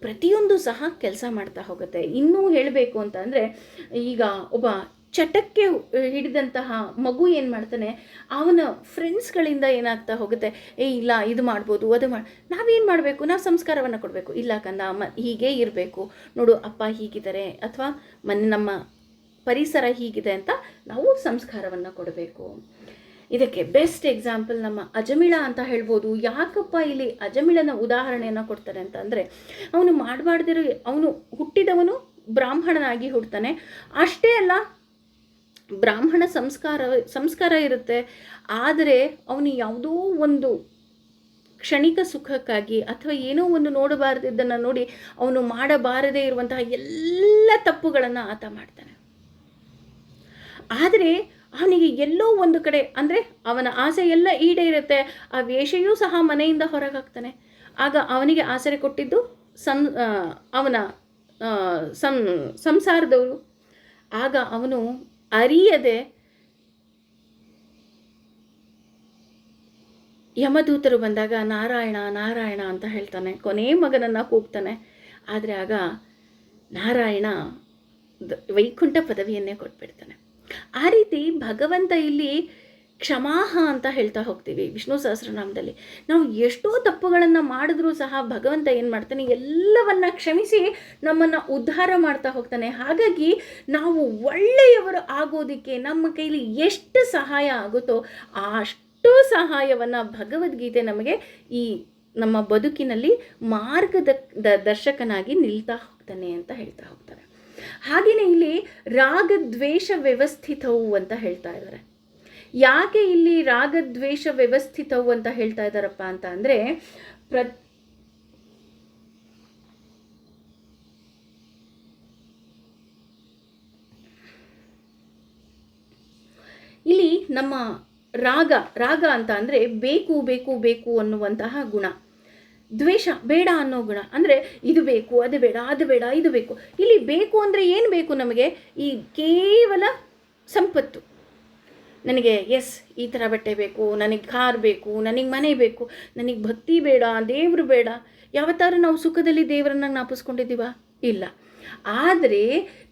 ಪ್ರತಿಯೊಂದು ಸಹ ಕೆಲಸ ಮಾಡ್ತಾ ಹೋಗುತ್ತೆ. ಇನ್ನೂ ಹೇಳಬೇಕು ಅಂತ ಅಂದರೆ, ಈಗ ಒಬ್ಬ ಚಟಕ್ಕೆ ಹಿಡಿದಂತಹ ಮಗು ಏನು ಮಾಡ್ತಾನೆ, ಅವನ ಫ್ರೆಂಡ್ಸ್ಗಳಿಂದ ಏನಾಗ್ತಾ ಹೋಗುತ್ತೆ, ಇಲ್ಲ ಇದು ಮಾಡ್ಬೋದು ಅದು ನಾವೇನು ಮಾಡಬೇಕು, ನಾವು ಸಂಸ್ಕಾರವನ್ನು ಕೊಡಬೇಕು. ಇಲ್ಲ ಕಂದ, ಹೀಗೆ ಇರಬೇಕು ನೋಡು, ಅಪ್ಪ ಹೀಗಿದ್ದಾರೆ ಅಥವಾ ನಮ್ಮ ಪರಿಸರ ಹೀಗಿದೆ ಅಂತ ನಾವು ಸಂಸ್ಕಾರವನ್ನು ಕೊಡಬೇಕು. ಇದಕ್ಕೆ ಬೆಸ್ಟ್ ಎಕ್ಸಾಂಪಲ್ ನಮ್ಮ ಅಜಮಿಳ ಅಂತ ಹೇಳ್ಬೋದು. ಯಾಕಪ್ಪ ಇಲ್ಲಿ ಅಜಮಿಳನ ಉದಾಹರಣೆಯನ್ನು ಕೊಡ್ತಾರೆ ಅಂತ ಅಂದರೆ, ಅವನು ಮಾಡಬಾರ್ದಿರೋ, ಅವನು ಹುಟ್ಟಿದವನು ಬ್ರಾಹ್ಮಣನಾಗಿ ಹುಡ್ತಾನೆ. ಅಷ್ಟೇ ಅಲ್ಲ, ಬ್ರಾಹ್ಮಣ ಸಂಸ್ಕಾರ ಇರುತ್ತೆ. ಆದರೆ ಅವನು ಯಾವುದೋ ಒಂದು ಕ್ಷಣಿಕ ಸುಖಕ್ಕಾಗಿ ಅಥವಾ ಏನೋ ಒಂದು ನೋಡಬಾರ್ದಿದ್ದನ್ನು ನೋಡಿ ಅವನು ಮಾಡಬಾರದೇ ಇರುವಂತಹ ಎಲ್ಲ ತಪ್ಪುಗಳನ್ನು ಆತ ಮಾಡ್ತಾನೆ. ಆದರೆ ಅವನಿಗೆ ಎಲ್ಲೋ ಒಂದು ಕಡೆ ಅಂದರೆ ಅವನ ಆಸೆ ಎಲ್ಲ ಈಡೇರುತ್ತೆ. ಆ ವೇಷೆಯೂ ಸಹ ಮನೆಯಿಂದ ಹೊರಗಾಗ್ತಾನೆ. ಆಗ ಅವನಿಗೆ ಆಸರೆ ಕೊಟ್ಟಿದ್ದು ಅವನ ಸಂಸಾರದವರು. ಆಗ ಅವನು ಅರಿಯದೆ ಯಮದೂತರು ಬಂದಾಗ ನಾರಾಯಣ ನಾರಾಯಣ ಅಂತ ಹೇಳ್ತಾನೆ, ಕೊನೆ ಮಗನನ್ನು ಕೂಗ್ತಾನೆ. ಆದರೆ ಆಗ ನಾರಾಯಣ ವೈಕುಂಠ ಪದವಿಯನ್ನೇ ಕೊಟ್ಬಿಡ್ತಾನೆ. ಆ ರೀತಿ ಭಗವಂತ ಇಲ್ಲಿ ಕ್ಷಮಾಹ ಅಂತ ಹೇಳ್ತಾ ಹೋಗ್ತೀವಿ. ವಿಷ್ಣು ಸಹಸ್ರನಾಮದಲ್ಲಿ ನಾವು ಎಷ್ಟೋ ತಪ್ಪುಗಳನ್ನು ಮಾಡಿದ್ರೂ ಸಹ ಭಗವಂತ ಏನು ಮಾಡ್ತಾನೆ, ಎಲ್ಲವನ್ನ ಕ್ಷಮಿಸಿ ನಮ್ಮನ್ನು ಉದ್ಧಾರ ಮಾಡ್ತಾ ಹೋಗ್ತಾನೆ. ಹಾಗಾಗಿ ನಾವು ಒಳ್ಳೆಯವರು ಆಗೋದಕ್ಕೆ ನಮ್ಮ ಕೈಲಿ ಎಷ್ಟು ಸಹಾಯ ಆಗುತ್ತೋ ಅಷ್ಟು ಸಹಾಯವನ್ನು ಭಗವದ್ಗೀತೆ ನಮಗೆ ಈ ನಮ್ಮ ಬದುಕಿನಲ್ಲಿ ದರ್ಶಕನಾಗಿ ನಿಲ್ತಾ ಹೋಗ್ತಾನೆ ಅಂತ ಹೇಳ್ತಾ ಹೋಗ್ತಾರೆ. ಹಾಗೆಯೇ ಇಲ್ಲಿ ರಾಗದ್ವೇಷ ವ್ಯವಸ್ಥಿತವು ಅಂತ ಹೇಳ್ತಾ ಇದ್ದಾರೆ. ಯಾಕೆ ಇಲ್ಲಿ ರಾಗದ್ವೇಷ ವ್ಯವಸ್ಥಿತವು ಅಂತ ಹೇಳ್ತಾ ಇದ್ದಾರಪ್ಪ ಅಂತ ಅಂದರೆ, ಇಲ್ಲಿ ನಮ್ಮ ರಾಗ ಅಂತ ಅಂದರೆ ಬೇಕು ಬೇಕು ಬೇಕು ಅನ್ನುವಂತಹ ಗುಣ, ದ್ವೇಷ ಬೇಡ ಅನ್ನೋ ಗುಣ. ಅಂದರೆ ಇದು ಬೇಕು ಅದು ಬೇಡ ಅದು ಬೇಡ ಇದು ಬೇಕು. ಇಲ್ಲಿ ಬೇಕು ಅಂದರೆ ಏನು ಬೇಕು ನಮಗೆ? ಈ ಕೇವಲ ಸಂಪತ್ತು. ನನಗೆ ಈ ಥರ ಬಟ್ಟೆ ಬೇಕು, ನನಗೆ ಕಾರ್ ಬೇಕು, ನನಗೆ ಮನೆ ಬೇಕು, ನನಗೆ ಭಕ್ತಿ ಬೇಡ, ದೇವರು ಬೇಡ. ಯಾವತ್ತಾದ್ರೂ ನಾವು ಸುಖದಲ್ಲಿ ದೇವರನ್ನ ಜ್ಞಾಪಿಸ್ಕೊಂಡಿದ್ದೀವ? ಇಲ್ಲ. ಆದರೆ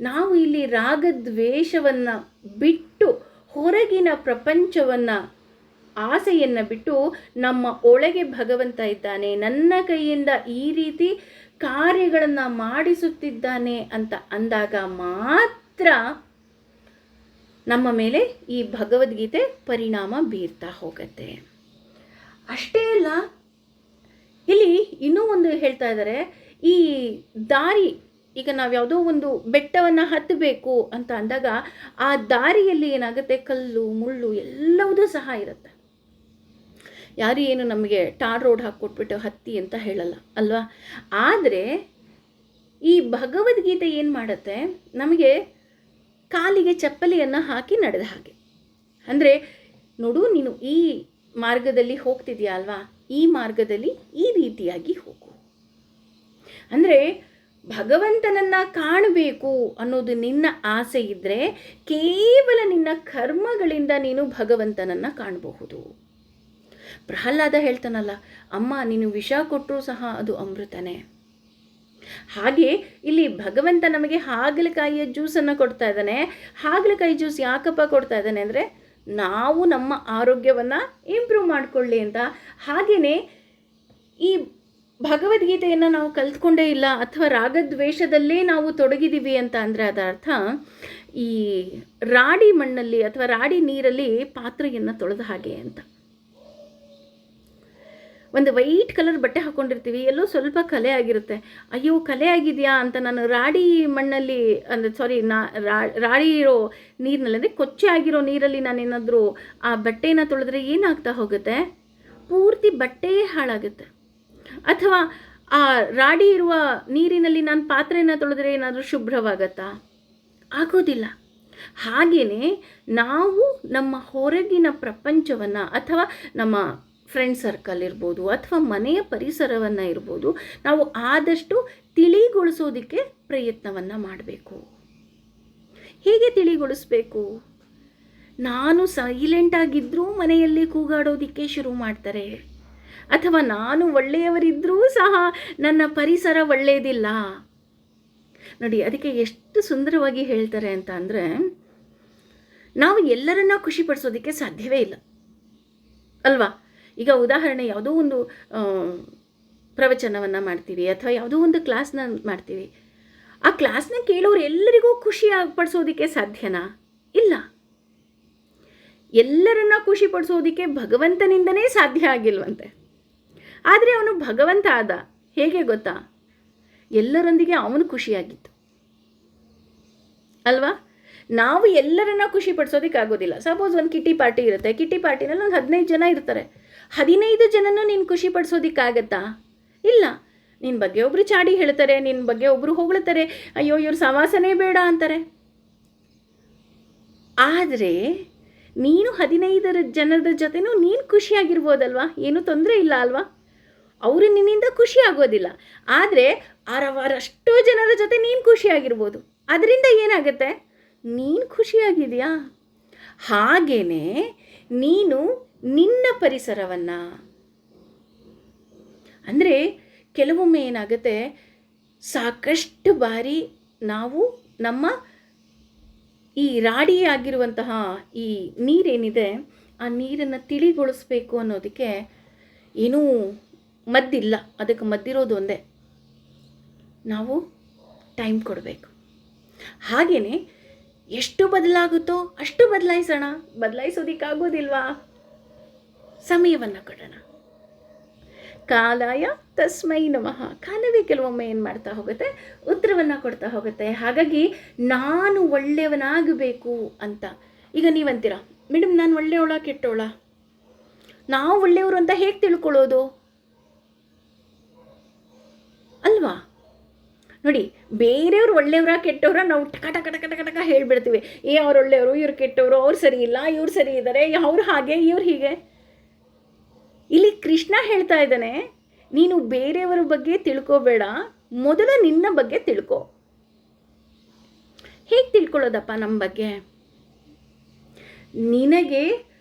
ನಾವು ಇಲ್ಲಿ ರಾಗದ್ವೇಷವನ್ನು ಬಿಟ್ಟು ಹೊರಗಿನ ಪ್ರಪಂಚವನ್ನು ಆಸೆಯನ್ನು ಬಿಟ್ಟು ನಮ್ಮ ಒಳಗೆ ಭಗವಂತ ಇದ್ದಾನೆ, ನನ್ನ ಕೈಯಿಂದ ಈ ರೀತಿ ಕಾರ್ಯಗಳನ್ನು ಮಾಡಿಸುತ್ತಿದ್ದಾನೆ ಅಂತ ಅಂದಾಗ ಮಾತ್ರ ನಮ್ಮ ಮೇಲೆ ಈ ಭಗವದ್ಗೀತೆ ಪರಿಣಾಮ ಬೀರ್ತಾ ಹೋಗುತ್ತೆ. ಅಷ್ಟೇ ಅಲ್ಲ, ಇಲ್ಲಿ ಇನ್ನೂ ಒಂದು ಹೇಳ್ತಾ ಇದ್ದಾರೆ, ಈ ದಾರಿ, ಈಗ ನಾವು ಯಾವುದೋ ಒಂದು ಬೆಟ್ಟವನ್ನು ಹತ್ತಬೇಕು ಅಂತ ಅಂದಾಗ ಆ ದಾರಿಯಲ್ಲಿ ಏನಾಗುತ್ತೆ, ಕಲ್ಲು ಮುಳ್ಳು ಎಲ್ಲವುದೂ ಸಹ ಇರುತ್ತೆ. ಯಾರು ಏನು ನಮಗೆ ಟಾರ್ ರೋಡ್ ಹಾಕ್ಕೊಟ್ಬಿಟ್ಟು ಹತ್ತಿ ಅಂತ ಹೇಳಲ್ಲ ಅಲ್ವಾ? ಆದರೆ ಈ ಭಗವದ್ಗೀತೆ ಏನು ಮಾಡುತ್ತೆ, ನಮಗೆ ಕಾಲಿಗೆ ಚಪ್ಪಲಿಯನ್ನು ಹಾಕಿ ನಡೆದ ಹಾಗೆ. ಅಂದರೆ ನೋಡು, ನೀನು ಈ ಮಾರ್ಗದಲ್ಲಿ ಹೋಗ್ತಿದ್ಯಾ ಅಲ್ವಾ, ಈ ಮಾರ್ಗದಲ್ಲಿ ಈ ರೀತಿಯಾಗಿ ಹೋಗು. ಅಂದರೆ ಭಗವಂತನನ್ನು ಕಾಣಬೇಕು ಅನ್ನೋದು ನಿನ್ನ ಆಸೆ ಇದ್ದರೆ ಕೇವಲ ನಿನ್ನ ಕರ್ಮಗಳಿಂದ ನೀನು ಭಗವಂತನನ್ನು ಕಾಣಬಹುದು. ಪ್ರಹ್ಲಾದ ಹೇಳ್ತಾನಲ್ಲ, ಅಮ್ಮ ನೀನು ವಿಷ ಕೊಟ್ಟರೂ ಸಹ ಅದು ಅಮೃತನೇ. ಹಾಗೆ ಇಲ್ಲಿ ಭಗವಂತ ನಮಗೆ ಹಾಗಲಕಾಯಿಯ ಜ್ಯೂಸನ್ನು ಕೊಡ್ತಾ ಇದ್ದಾನೆ. ಹಾಗಲಕಾಯಿ ಜ್ಯೂಸ್ ಯಾಕಪ್ಪ ಕೊಡ್ತಾ ಇದ್ದಾನೆ ಅಂದರೆ, ನಾವು ನಮ್ಮ ಆರೋಗ್ಯವನ್ನು ಇಂಪ್ರೂವ್ ಮಾಡಿಕೊಳ್ಳಿ ಅಂತ. ಹಾಗೆಯೇ ಈ ಭಗವದ್ಗೀತೆಯನ್ನು ನಾವು ಕಲ್ತ್ಕೊಂಡೇ ಇಲ್ಲ ಅಥವಾ ರಾಗದ್ವೇಷದಲ್ಲೇ ನಾವು ತೊಡಗಿದ್ದೀವಿ ಅಂತ ಅಂದರೆ ಅದರ ಅರ್ಥ ಈ ರಾಡಿ ಮಣ್ಣಲ್ಲಿ ಅಥವಾ ರಾಡಿ ನೀರಲ್ಲಿ ಪಾತ್ರೆಯನ್ನು ತೊಳೆದ ಹಾಗೆ ಅಂತ. ಒಂದು ವೈಟ್ ಕಲರ್ ಬಟ್ಟೆ ಹಾಕ್ಕೊಂಡಿರ್ತೀವಿ, ಎಲ್ಲೋ ಸ್ವಲ್ಪ ಕಲೆ ಆಗಿರುತ್ತೆ. ಅಯ್ಯೋ ಕಲೆ ಆಗಿದೆಯಾ ಅಂತ ನಾನು ರಾಡಿ ಮಣ್ಣಲ್ಲಿ ರಾಡಿ ಇರೋ ನೀರಿನಲ್ಲಿ, ಅಂದರೆ ಕೊಚ್ಚೆ ಆಗಿರೋ ನೀರಲ್ಲಿ ನಾನೇನಾದರೂ ಆ ಬಟ್ಟೆಯನ್ನು ತೊಳೆದ್ರೆ ಏನಾಗ್ತಾ ಹೋಗುತ್ತೆ, ಪೂರ್ತಿ ಬಟ್ಟೆಯೇ ಹಾಳಾಗುತ್ತೆ. ಅಥವಾ ಆ ರಾಡಿ ಇರುವ ನೀರಿನಲ್ಲಿ ನಾನು ಪಾತ್ರೆಯನ್ನು ತೊಳೆದ್ರೆ ಏನಾದರೂ ಶುಭ್ರವಾಗತ್ತಾ? ಆಗೋದಿಲ್ಲ. ಹಾಗೆಯೇ ನಾವು ನಮ್ಮ ಹೊರಗಿನ ಪ್ರಪಂಚವನ್ನು ಅಥವಾ ನಮ್ಮ ಫ್ರೆಂಡ್ ಸರ್ಕಲ್ ಇರ್ಬೋದು ಅಥವಾ ಮನೆಯ ಪರಿಸರವನ್ನು ಇರ್ಬೋದು, ನಾವು ಆದಷ್ಟು ತಿಳಿಗೊಳಿಸೋದಕ್ಕೆ ಪ್ರಯತ್ನವನ್ನು ಮಾಡಬೇಕು. ಹೇಗೆ ತಿಳಿಗೊಳಿಸ್ಬೇಕು? ನಾನು ಸೈಲೆಂಟಾಗಿದ್ದರೂ ಮನೆಯಲ್ಲಿ ಕೂಗಾಡೋದಕ್ಕೆ ಶುರು ಮಾಡ್ತಾರೆ, ಅಥವಾ ನಾನು ಒಳ್ಳೆಯವರಿದ್ದರೂ ಸಹ ನನ್ನ ಪರಿಸರ ಒಳ್ಳೆಯದಿಲ್ಲ. ನೋಡಿ, ಅದಕ್ಕೆ ಎಷ್ಟು ಸುಂದರವಾಗಿ ಹೇಳ್ತಾರೆ ಅಂತ ಅಂದರೆ, ನಾವು ಎಲ್ಲರನ್ನ ಖುಷಿಪಡಿಸೋದಕ್ಕೆ ಸಾಧ್ಯವೇ ಇಲ್ಲ ಅಲ್ವಾ? ಈಗ ಉದಾಹರಣೆ ಯಾವುದೋ ಒಂದು ಪ್ರವಚನವನ್ನು ಮಾಡ್ತೀವಿ ಅಥವಾ ಯಾವುದೋ ಒಂದು ಕ್ಲಾಸ್ನ ಮಾಡ್ತೀವಿ. ಆ ಕ್ಲಾಸ್ನ ಕೇಳೋರು ಎಲ್ಲರಿಗೂ ಖುಷಿ ಪಡಿಸೋದಕ್ಕೆ ಸಾಧ್ಯನಾ? ಇಲ್ಲ. ಎಲ್ಲರನ್ನ ಖುಷಿಪಡಿಸೋದಕ್ಕೆ ಭಗವಂತನಿಂದನೇ ಸಾಧ್ಯ ಆಗಿಲ್ವಂತೆ. ಆದರೆ ಅವನು ಭಗವಂತ ಆದ ಹೇಗೆ ಗೊತ್ತಾ? ಎಲ್ಲರೊಂದಿಗೆ ಅವನು ಖುಷಿಯಾಗಿತ್ತು ಅಲ್ವಾ? ನಾವು ಎಲ್ಲರನ್ನ ಖುಷಿಪಡಿಸೋದಕ್ಕಾಗೋದಿಲ್ಲ. ಸಪೋಸ್ ಒಂದು ಕಿಟಿ ಪಾರ್ಟಿ ಇರುತ್ತೆ, ಕಿಟಿ ಪಾರ್ಟಿನಲ್ಲಿ ಒಂದು 15 ಜನ ಇರ್ತಾರೆ. 15 ಜನನೂ ನೀನು ಖುಷಿಪಡಿಸೋದಕ್ಕಾಗತ್ತಾ? ಇಲ್ಲ. ನಿನ್ನ ಬಗ್ಗೆ ಒಬ್ಬರು ಚಾಡಿ ಹೇಳ್ತಾರೆ, ನಿನ್ನ ಬಗ್ಗೆ ಒಬ್ಬರು ಹೊಗಳ್ತಾರೆ, ಅಯ್ಯೋ ಇವ್ರ ಸವಾಸನೇ ಬೇಡ ಅಂತಾರೆ. ಆದರೆ ನೀನು 15 ಜನದ ಜೊತೆನೂ ನೀನು ಖುಷಿಯಾಗಿರ್ಬೋದಲ್ವಾ? ಏನೂ ತೊಂದರೆ ಇಲ್ಲ ಅಲ್ವಾ? ಅವರು ನಿನ್ನಿಂದ ಖುಷಿ ಆಗೋದಿಲ್ಲ, ಆದರೆ ಅರವರಷ್ಟು ಜನರ ಜೊತೆ ನೀನು ಖುಷಿಯಾಗಿರ್ಬೋದು. ಅದರಿಂದ ಏನಾಗುತ್ತೆ? ನೀನು ಖುಷಿಯಾಗಿದೆಯಾ? ಹಾಗೇನೆ ನೀನು ನಿನ್ನ ಪರಿಸರವನ್ನು, ಅಂದರೆ ಕೆಲವೊಮ್ಮೆ ಏನಾಗುತ್ತೆ, ಸಾಕಷ್ಟು ಬಾರಿ ನಾವು ನಮ್ಮ ಈ ರಾಡಿ ಆಗಿರುವಂತಹ ಈ ನೀರೇನಿದೆ ಆ ನೀರನ್ನು ತಿಳಿಗೊಳಿಸ್ಬೇಕು ಅನ್ನೋದಕ್ಕೆ ಏನೂ ಮದ್ದಿಲ್ಲ. ಅದಕ್ಕೆ ಮದ್ದಿರೋದು ಒಂದೇ, ನಾವು ಟೈಮ್ ಕೊಡಬೇಕು. ಹಾಗೆಯೇ ಎಷ್ಟು ಬದಲಾಗುತ್ತೋ ಅಷ್ಟು ಬದಲಾಯಿಸೋಣ. ಬದಲಾಯಿಸೋದಕ್ಕಾಗೋದಿಲ್ವಾ? ಸಮಯವನ್ನು ಕೊಡೋಣ. ಕಾಲಾಯ ತಸ್ಮೈ ನಮಃ. ಕಾಲವೇ ಕೆಲವೊಮ್ಮೆ ಏನು ಮಾಡ್ತಾ ಹೋಗುತ್ತೆ, ಉತ್ತರವನ್ನು ಕೊಡ್ತಾ ಹೋಗುತ್ತೆ. ಹಾಗಾಗಿ ನಾನು ಒಳ್ಳೆಯವನಾಗಬೇಕು ಅಂತ. ಈಗ ನೀವಂತೀರಾ, ಮೇಡಮ್ ನಾನು ಒಳ್ಳೆಯವಳ ಕೆಟ್ಟವಳ? ನಾವು ಒಳ್ಳೆಯವರು ಅಂತ ಹೇಗೆ ತಿಳ್ಕೊಳ್ಳೋದು ಅಲ್ವಾ? ನೋಡಿ, ಬೇರೆಯವ್ರು ಒಳ್ಳೆಯವರ ಕೆಟ್ಟವರ ನಾವು ಟಕ ಟಕ ಟಕ ಟಕ ಟಕ ಹೇಳಿಬಿಡ್ತೀವಿ. ಅವ್ರು ಒಳ್ಳೆಯವರು, ಇವ್ರು ಕೆಟ್ಟವರು, ಅವ್ರು ಸರಿ ಇಲ್ಲ, ಇವ್ರು ಸರಿ ಇದ್ದಾರೆ, ಅವ್ರು ಹಾಗೆ ಇವ್ರು ಹೀಗೆ. ಇಲ್ಲಿ ಕೃಷ್ಣ ಹೇಳ್ತಾ ಇದ್ದಾನೆ, ನೀನು ಬೇರೆಯವರ ಬಗ್ಗೆ ತಿಳ್ಕೋಬೇಡ, ಮೊದಲು ನಿನ್ನ ಬಗ್ಗೆ ತಿಳ್ಕೊ. ಹೇಗೆ ತಿಳ್ಕೊಳ್ಳೋದಪ್ಪ ನಮ್ಮ ಬಗ್ಗೆ? ನಿನಗೆ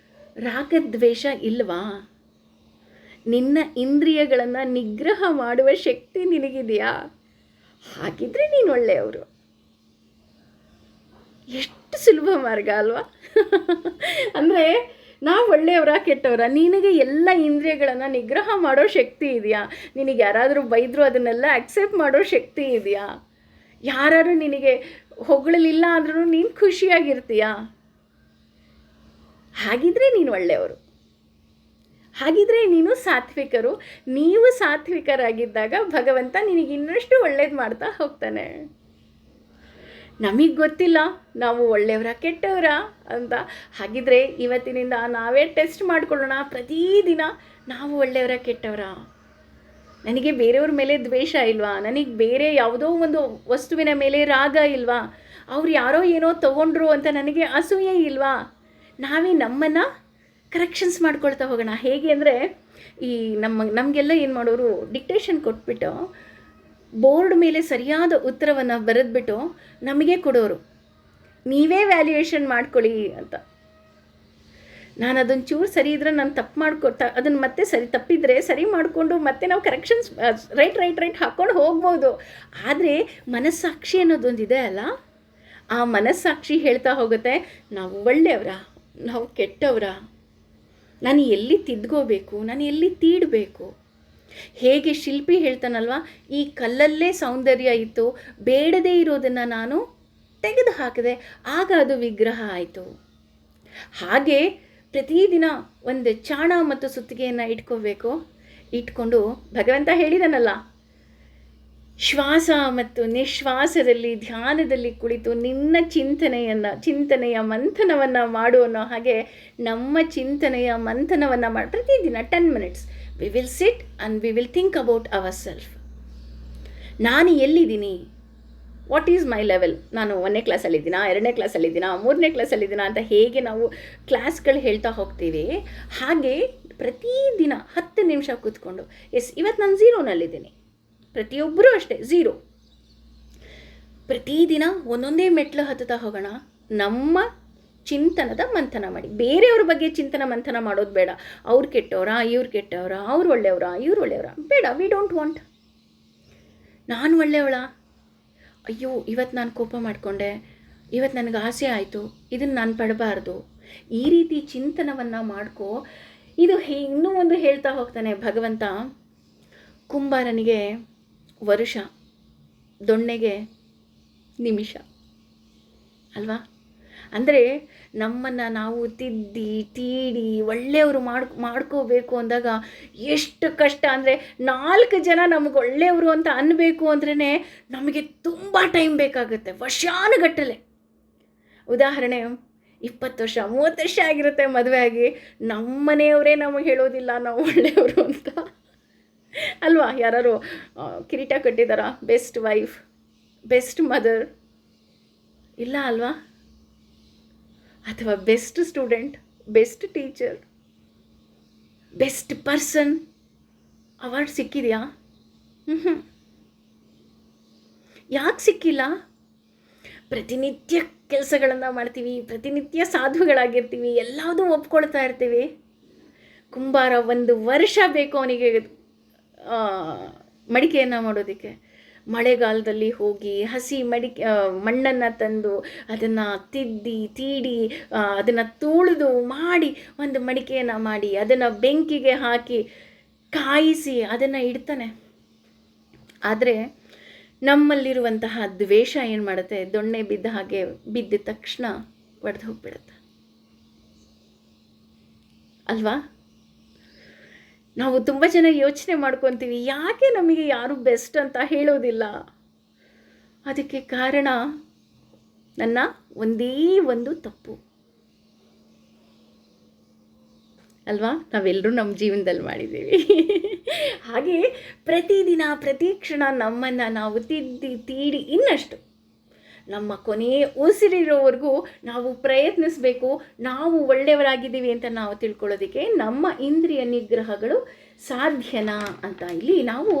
ರಾಗದ್ವೇಷ ಇಲ್ವಾ? ನಿನ್ನ ಇಂದ್ರಿಯಗಳನ್ನು ನಿಗ್ರಹ ಮಾಡುವ ಶಕ್ತಿ ನಿನಗಿದೆಯಾ? ಹಾಗಿದ್ರೆ ನೀನು ಒಳ್ಳೆಯವರು. ಎಷ್ಟು ಸುಲಭ ಮಾರ್ಗ ಅಲ್ವಾ? ಅಂದರೆ ನಾವು ಒಳ್ಳೆಯವರ ಕೆಟ್ಟವರ? ನಿನಗೆ ಎಲ್ಲ ಇಂದ್ರಿಯಗಳನ್ನು ನಿಗ್ರಹ ಮಾಡೋ ಶಕ್ತಿ ಇದೆಯಾ? ನಿನಗೆ ಯಾರಾದರೂ ಬೈದರೂ ಅದನ್ನೆಲ್ಲ ಅಕ್ಸೆಪ್ಟ್ ಮಾಡೋ ಶಕ್ತಿ ಇದೆಯಾ? ಯಾರು ನಿನಗೆ ಹೊಗಳಲಿಲ್ಲ ಆದ್ರೂ ನೀನು ಖುಷಿಯಾಗಿರ್ತೀಯಾ? ಹಾಗಿದ್ರೆ ನೀನು ಒಳ್ಳೆಯವರು, ಹಾಗಿದ್ರೆ ನೀನು ಸಾತ್ವಿಕರು. ನೀವು ಸಾತ್ವಿಕರಾಗಿದ್ದಾಗ ಭಗವಂತ ನಿನಗೆ ಇನ್ನಷ್ಟು ಒಳ್ಳೇದು ಮಾಡ್ತಾ ಹೋಗ್ತಾನೆ. ನಮಗೆ ಗೊತ್ತಿಲ್ಲ ನಾವು ಒಳ್ಳೆಯವರ ಕೆಟ್ಟವರ ಅಂತ. ಹಾಗಿದ್ರೆ ಇವತ್ತಿನಿಂದ ನಾವೇ ಟೆಸ್ಟ್ ಮಾಡ್ಕೊಳ್ಳೋಣ. ಪ್ರತಿದಿನ ನಾವು ಒಳ್ಳೆಯವರ ಕೆಟ್ಟವರ? ನನಗೆ ಬೇರೆಯವ್ರ ಮೇಲೆ ದ್ವೇಷ ಇಲ್ವಾ? ನನಗೆ ಬೇರೆ ಯಾವುದೋ ಒಂದು ವಸ್ತುವಿನ ಮೇಲೆ ರಾಗ ಇಲ್ವಾ? ಅವ್ರು ಯಾರೋ ಏನೋ ತೊಗೊಂಡ್ರು ಅಂತ ನನಗೆ ಅಸೂಯೆ ಇಲ್ವಾ? ನಾವೇ ನಮ್ಮನ್ನು ಕರೆಕ್ಷನ್ಸ್ ಮಾಡ್ಕೊಳ್ತಾ ಹೋಗೋಣ. ಹೇಗೆ ಅಂದರೆ, ಈ ನಮಗೆಲ್ಲ ಏನು ಮಾಡೋರು, ಡಿಕ್ಟೇಷನ್ ಕೊಟ್ಬಿಟ್ಟು ಬೋರ್ಡ್ ಮೇಲೆ ಸರಿಯಾದ ಉತ್ತರವನ್ನು ಬರೆದ್ಬಿಟ್ಟು ನಮಗೆ ಕೊಡೋರು, ನೀವೇ ವ್ಯಾಲ್ಯೂಯೇಷನ್ ಮಾಡ್ಕೊಳ್ಳಿ ಅಂತ. ನಾನು ಅದನ್ನು ಚೂರು ಸರಿ ಇದ್ದರೆ ನಾನು ತಪ್ಪು ಅದನ್ನು ಮತ್ತೆ ತಪ್ಪಿದರೆ ಸರಿ ಮಾಡಿಕೊಂಡು ಮತ್ತೆ ನಾವು ಕರೆಕ್ಷನ್ಸ್ ರೈಟ್ ಹಾಕ್ಕೊಂಡು ಹೋಗ್ಬೋದು. ಆದರೆ ಮನಸ್ಸಾಕ್ಷಿ ಅನ್ನೋದೊಂದಿದೆ ಅಲ್ಲ, ಆ ಮನಸ್ಸಾಕ್ಷಿ ಹೇಳ್ತಾ ಹೋಗುತ್ತೆ, ನಾವು ಒಳ್ಳೆಯವರ, ನಾವು ಕೆಟ್ಟವರ, ನಾನು ಎಲ್ಲಿ ತಿದ್ಕೋಬೇಕು, ನಾನು ಎಲ್ಲಿ ತೀಡಬೇಕು. ಹೇಗೆ ಶಿಲ್ಪಿ ಹೇಳ್ತಾನಲ್ವ, ಈ ಕಲ್ಲಲ್ಲೇ ಸೌಂದರ್ಯ ಇತ್ತು, ಬೇಡದೇ ಇರೋದನ್ನು ನಾನು ತೆಗೆದು ಹಾಕಿದೆ, ಆಗ ಅದು ವಿಗ್ರಹ ಆಯಿತು. ಹಾಗೆ ಪ್ರತಿದಿನ ಒಂದು ಚಾಣ ಮತ್ತು ಸುತ್ತಿಗೆಯನ್ನು ಇಟ್ಕೊಂಡು ಭಗವಂತ ಹೇಳಿದನಲ್ಲ, ಶ್ವಾಸ ಮತ್ತು ನಿಶ್ವಾಸದಲ್ಲಿ ಧ್ಯಾನದಲ್ಲಿ ಕುಳಿತು ನಿನ್ನ ಚಿಂತನೆಯ ಮಂಥನವನ್ನು ಮಾಡು ಅನ್ನೋ ಹಾಗೆ ನಮ್ಮ ಚಿಂತನೆಯ ಮಂಥನವನ್ನು ಮಾಡಿ ಪ್ರತಿದಿನ 10 minutes we will sit and we will think about our self. ನಾನು ಎಲ್ಲಿದ್ದೀನಿ, ವಾಟ್ ಈಸ್ ಮೈ ಲೆವೆಲ್? ನಾನು 1ನೇ ಕ್ಲಾಸಲ್ಲಿದ್ದೀನಾ, 2ನೇ ಕ್ಲಾಸಲ್ಲಿದ್ದೀನಾ, 3ನೇ ಕ್ಲಾಸಲ್ಲಿದ್ದೀನಾ ಅಂತ ಹೇಗೆ ನಾವು ಕ್ಲಾಸ್ಗಳು ಹೇಳ್ತಾ ಹೋಗ್ತೀವಿ, ಹಾಗೆ ಪ್ರತಿದಿನ 10 ನಿಮಿಷ ಕೂತ್ಕೊಂಡು, ಇವತ್ತು ನಾನು 0ನಲ್ಲಿದ್ದೀನಿ. ಪ್ರತಿಯೊಬ್ಬರೂ ಅಷ್ಟೇ 0. ಪ್ರತಿದಿನ ಒಂದೊಂದೇ ಮೆಟ್ಲು ಹತ್ತುತ್ತಾ ಹೋಗೋಣ. ನಮ್ಮ ಚಿಂತನದ ಮಂಥನ ಮಾಡಿ. ಬೇರೆಯವ್ರ ಬಗ್ಗೆ ಚಿಂತನ ಮಂಥನ ಮಾಡೋದು ಬೇಡ. ಅವ್ರು ಕೆಟ್ಟವರ, ಇವ್ರು ಕೆಟ್ಟವರ, ಅವ್ರು ಒಳ್ಳೆಯವರ, ಇವ್ರು ಒಳ್ಳೆಯವರ, ಬೇಡ. We don't want. ನಾನು ಒಳ್ಳೆಯವಳ? ಅಯ್ಯೋ ಇವತ್ತು ನಾನು ಕೋಪ ಮಾಡಿಕೊಂಡೆ, ಇವತ್ತು ನನಗೆ ಆಸೆ ಆಯಿತು, ಇದನ್ನು ನಾನು ಪಡಬಾರ್ದು, ಈ ರೀತಿ ಚಿಂತನವನ್ನು ಮಾಡ್ಕೋ. ಇದು ಇನ್ನೂ ಒಂದು ಹೇಳ್ತಾ ಹೋಗ್ತಾನೆ ಭಗವಂತ. ಕುಂಬಾರನಿಗೆ ವರುಷ, ದೊಣ್ಣೆಗೆ ನಿಮಿಷ ಅಲ್ವಾ? ಅಂದರೆ ನಮ್ಮನ್ನು ನಾವು ತಿದ್ದಿ ತೀಡಿ ಒಳ್ಳೆಯವರು ಮಾಡ್ಕೋಬೇಕು ಅಂದಾಗ ಎಷ್ಟು ಕಷ್ಟ. ಅಂದರೆ 4 ಜನ ನಮಗೆ ಒಳ್ಳೆಯವರು ಅಂತ ಅನ್ನಬೇಕು ಅಂದ್ರೇ ನಮಗೆ ತುಂಬ ಟೈಮ್ ಬೇಕಾಗುತ್ತೆ, ವರ್ಷಾನುಗಟ್ಟಲೆ. ಉದಾಹರಣೆ 20 ವರ್ಷ 30 ವರ್ಷ ಆಗಿರುತ್ತೆ ಮದುವೆ ಆಗಿ, ನಮ್ಮ ಮನೆಯವರೇ ನಮಗೆ ಹೇಳೋದಿಲ್ಲ ನಾವು ಒಳ್ಳೆಯವರು ಅಂತ ಅಲ್ವಾ? ಯಾರು ಕಿರೀಟ ಕಟ್ಟಿದಾರ, ಬೆಸ್ಟ್ ವೈಫ್, ಬೆಸ್ಟ್ ಮದರ್ ಇಲ್ಲ ಅಲ್ವಾ? ಅಥವಾ best student, best teacher, best person award ಸಿಕ್ಕಿದೆಯಾ? ಯಾಕೆ ಸಿಕ್ಕಿಲ್ಲ? ಪ್ರತಿನಿತ್ಯ ಕೆಲಸಗಳನ್ನು ಮಾಡ್ತೀವಿ, ಪ್ರತಿನಿತ್ಯ ಸಾಧುಗಳಾಗಿರ್ತೀವಿ, ಎಲ್ಲದೂ ಒಪ್ಕೊಳ್ತಾ ಇರ್ತೀವಿ. ಕುಂಬಾರ 1 ವರ್ಷ ಬೇಕು ಅವನಿಗೆ ಮಡಿಕೆಯನ್ನು ಮಾಡೋದಕ್ಕೆ. ಮಳೆಗಾಲದಲ್ಲಿ ಹೋಗಿ ಹಸಿ ಮಣ್ಣನ್ನು ತಂದು ಅದನ್ನು ತಿದ್ದಿ ತೀಡಿ ಅದನ್ನು ತುಳಿದು ಮಾಡಿ ಒಂದು ಮಡಿಕೆಯನ್ನು ಮಾಡಿ ಅದನ್ನು ಬೆಂಕಿಗೆ ಹಾಕಿ ಕಾಯಿಸಿ ಅದನ್ನು ಇಡ್ತಾನೆ. ಆದರೆ ನಮ್ಮಲ್ಲಿರುವಂತಹ ದ್ವೇಷ ಏನು ಮಾಡುತ್ತೆ? ದೊಣ್ಣೆ ಬಿದ್ದ ಹಾಗೆ ಬಿದ್ದ ತಕ್ಷಣ ಒಡೆದು ಹೋಗ್ಬಿಡುತ್ತೆ ಅಲ್ವಾ? ನಾವು ತುಂಬ ಜನ ಯೋಚನೆ ಮಾಡ್ಕೊತೀವಿ, ಯಾಕೆ ನಮಗೆ ಯಾರು ಬೆಸ್ಟ್ ಅಂತ ಹೇಳೋದಿಲ್ಲ? ಅದಕ್ಕೆ ಕಾರಣ ನನ್ನ ಒಂದೇ ಒಂದು ತಪ್ಪು ಅಲ್ವಾ? ನಾವೆಲ್ಲರೂ ನಮ್ಮ ಜೀವನದಲ್ಲಿ ಮಾಡಿದ್ದೀವಿ. ಹಾಗೆ ಪ್ರತಿದಿನ ಪ್ರತಿ ಕ್ಷಣ ನಮ್ಮನ್ನು ನಾವು ತಿದ್ದಿ ತೀಡಿ ಇನ್ನಷ್ಟು ನಮ್ಮ ಕೊನೆಯ ಉಸಿರಿರೋವರೆಗೂ ನಾವು ಪ್ರಯತ್ನಿಸಬೇಕು. ನಾವು ಒಳ್ಳೆಯವರಾಗಿದ್ದೀವಿ ಅಂತ ನಾವು ತಿಳ್ಕೊಳ್ಳೋದಕ್ಕೆ ನಮ್ಮ ಇಂದ್ರಿಯ ನಿಗ್ರಹಗಳು ಸಾಧ್ಯನಾ ಅಂತ ಇಲ್ಲಿ ನಾವು